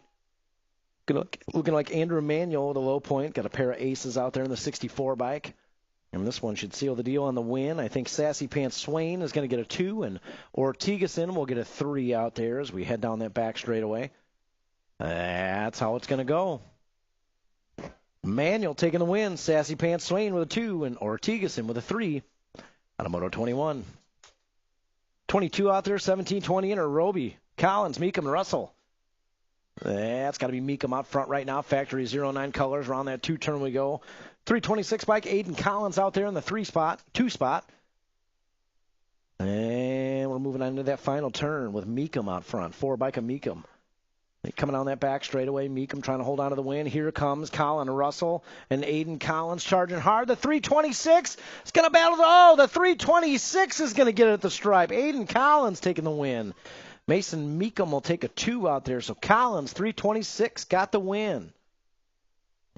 Looking like Andrew Emanuel with a low point. Got a pair of aces out there in the 64 bike. And this one should seal the deal on the win. I think Sassy Pants Swain is going to get a 2, and Ortigason will get a 3 out there as we head down that back straightaway. That's how it's going to go. Manuel taking the win. Sassy Pants Swain with a 2, and Ortigason with a 3 out of Moto 21. 22 out there, 17, 20 inner. Roby, Collins, Meekum, Russell. That's got to be Meekum out front right now. Factory 09 colors. Around that 2 turn we go. 326 bike, Aiden Collins out there in the 2 spot. And we're moving on to that final turn with Meekum out front. 4 bike of Meekum. Coming on that back straightaway, Meekum trying to hold on to the win. Here comes Colin Russell and Aiden Collins charging hard. The 326 is going to battle. Oh, the 326 is going to get it at the stripe. Aiden Collins taking the win. Mason Meekum will take a 2 out there. So Collins, 326, got the win.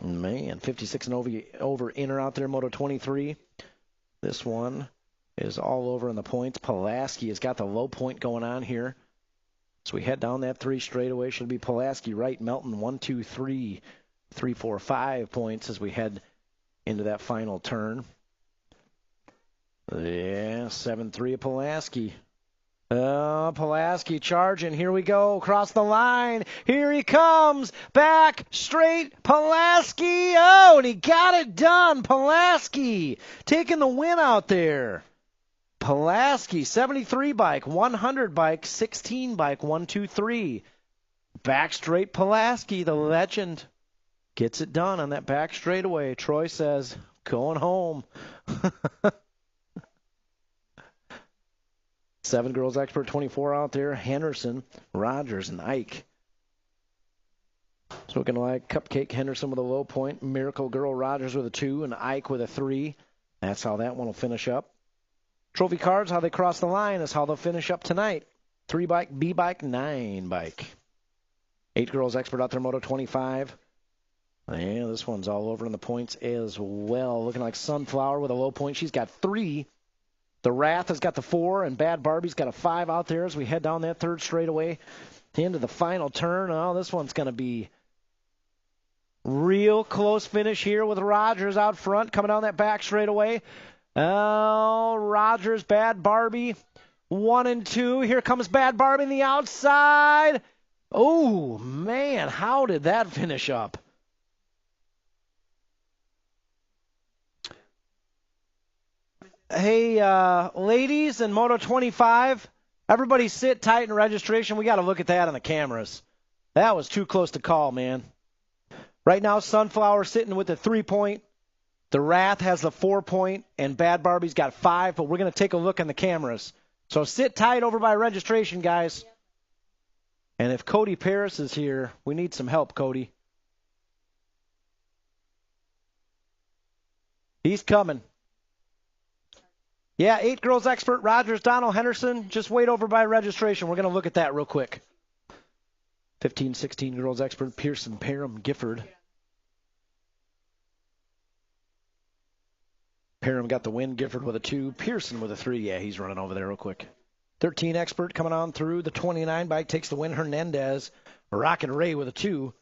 Man, 56 and over inner out there, Moto 23. This one is all over in the points. Pulaski has got the low point going on here. So we head down that 3 straightaway. Should be Pulaski, right, Melton, 1, 2, 3, 3, 4, 5 points as we head into that final turn. Yeah, 7-3 of Pulaski. Pulaski charging. Here we go. Across the line. Here he comes. Back straight. Pulaski. Oh, and he got it done. Pulaski taking the win out there. Pulaski, 73 bike, 100 bike, 16 bike, 1, 2, 3. Back straight Pulaski, the legend, gets it done on that back straightaway. Troy says, going home. 7 girls expert, 24 out there. Henderson, Rogers, and Ike. It's looking like Cupcake Henderson with a low point. Miracle Girl Rogers with a 2, and Ike with a 3. That's how that one will finish up. Trophy cards, how they cross the line is how they'll finish up tonight. 3 bike, B bike, 9 bike. 8 girls expert out there, Moto 25. Yeah, this one's all over in the points as well. Looking like Sunflower with a low point. She's got 3. The Wrath has got the 4, and Bad Barbie's got a 5 out there as we head down that 3rd straightaway. The end of the final turn. Oh, this one's going to be real close finish here with Rogers out front coming down that back straightaway. Oh, Rogers, Bad Barbie, 1 and 2. Here comes Bad Barbie on the outside. Oh, man, how did that finish up? Hey, ladies in Moto 25, everybody sit tight in registration. We got to look at that on the cameras. That was too close to call, man. Right now, Sunflower sitting with the 3 point. The Wrath has the 4-point, and Bad Barbie's got 5, but we're going to take a look on the cameras. So sit tight over by registration, guys. And if Cody Paris is here, we need some help, Cody. He's coming. Yeah, 8 girls expert, Rogers, Donald, Henderson. Just wait over by registration. We're going to look at that real quick. 15, 16 girls expert, Pearson, Parham, Gifford. Parham got the win, Gifford with a 2, Pearson with a 3. Yeah, he's running over there real quick. 13 expert coming on through. The 29 bike takes the win, Hernandez. Rockin' Ray with a 2.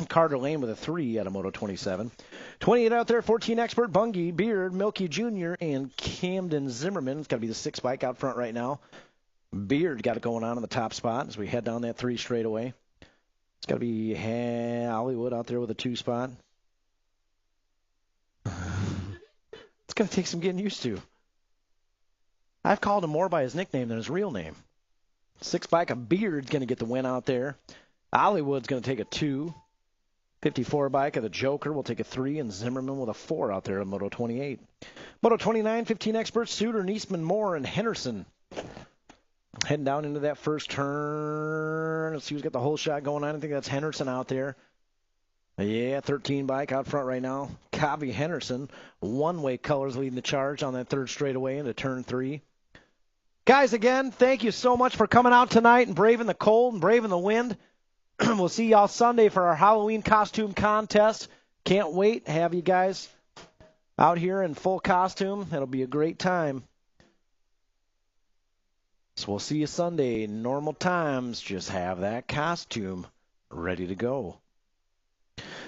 Carter Lane with a 3 out of Moto 27. 28 out there, 14 expert, Bungie, Beard, Milky Jr., and Camden Zimmerman. It's got to be the 6 bike out front right now. Beard got it going on in the top spot as we head down that 3 straightaway. It's got to be Hollywood out there with a 2 spot. It's going to take some getting used to. I've called him more by his nickname than his real name. 6 bike of Beard's going to get the win out there. Hollywood's going to take a 2. 54 bike of the Joker will take a 3, and Zimmerman with a 4 out there in Moto 28. Moto 29, 15 experts, Suter, Niesman, Moore, and Henderson. Heading down into that first turn. Let's see who's got the whole shot going on. I think that's Henderson out there. Yeah, 13 bike out front right now. Kavi Henderson, one-way colors leading the charge on that 3rd straightaway into turn 3. Guys, again, thank you so much for coming out tonight and braving the cold and braving the wind. We'll see y'all Sunday for our Halloween costume contest. Can't wait to have you guys out here in full costume. It'll be a great time. So we'll see you Sunday. Normal times, just have that costume ready to go.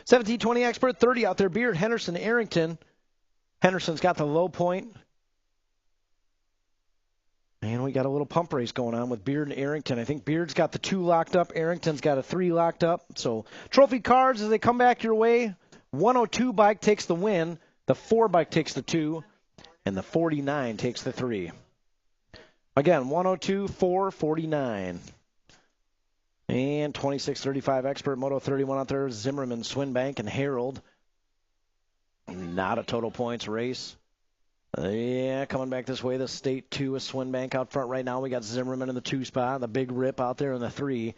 17-20 expert, 30 out there. Beard, Henderson, Arrington. Henderson's got the low point. And we got a little pump race going on with Beard and Arrington. I think Beard's got the 2 locked up. Arrington's got a 3 locked up. So trophy cards as they come back your way. 102 bike takes the win. The 4 bike takes the 2. And the 49 takes the 3. Again, 102, 4, 49. And 26-35 expert, Moto 31 out there. Zimmerman, Swinbank, and Harold. Not a total points race. Yeah, coming back this way, the State 2 is Swinbank out front right now. We got Zimmerman in the 2 spot, the Big Rip out there in the 3.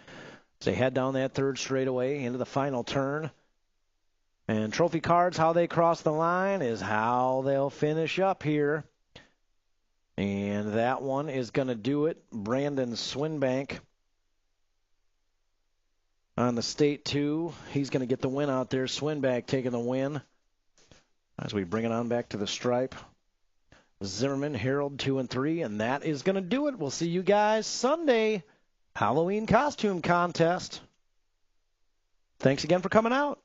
As they head down that 3rd straightaway into the final turn. And trophy cards, how they cross the line is how they'll finish up here. And that one is going to do it. Brandon Swinbank on the State 2. He's going to get the win out there. Swinbank taking the win as we bring it on back to the stripe. Zimmerman, Harold, 2 and 3, and that is going to do it. We'll see you guys Sunday. Halloween costume contest. Thanks again for coming out.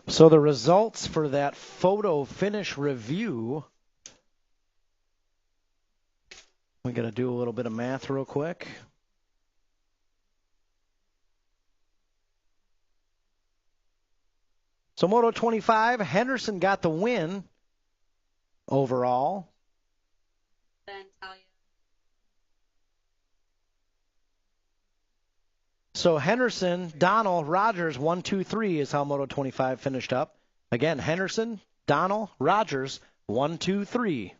So the results for that photo finish review. We got to do a little bit of math real quick. So Moto 25, Henderson got the win overall. Then tell you. So Henderson, Donald, Rogers, 1, 2, 3 is how Moto 25 finished up. Again, Henderson, Donald, Rogers, 1, 2, 3.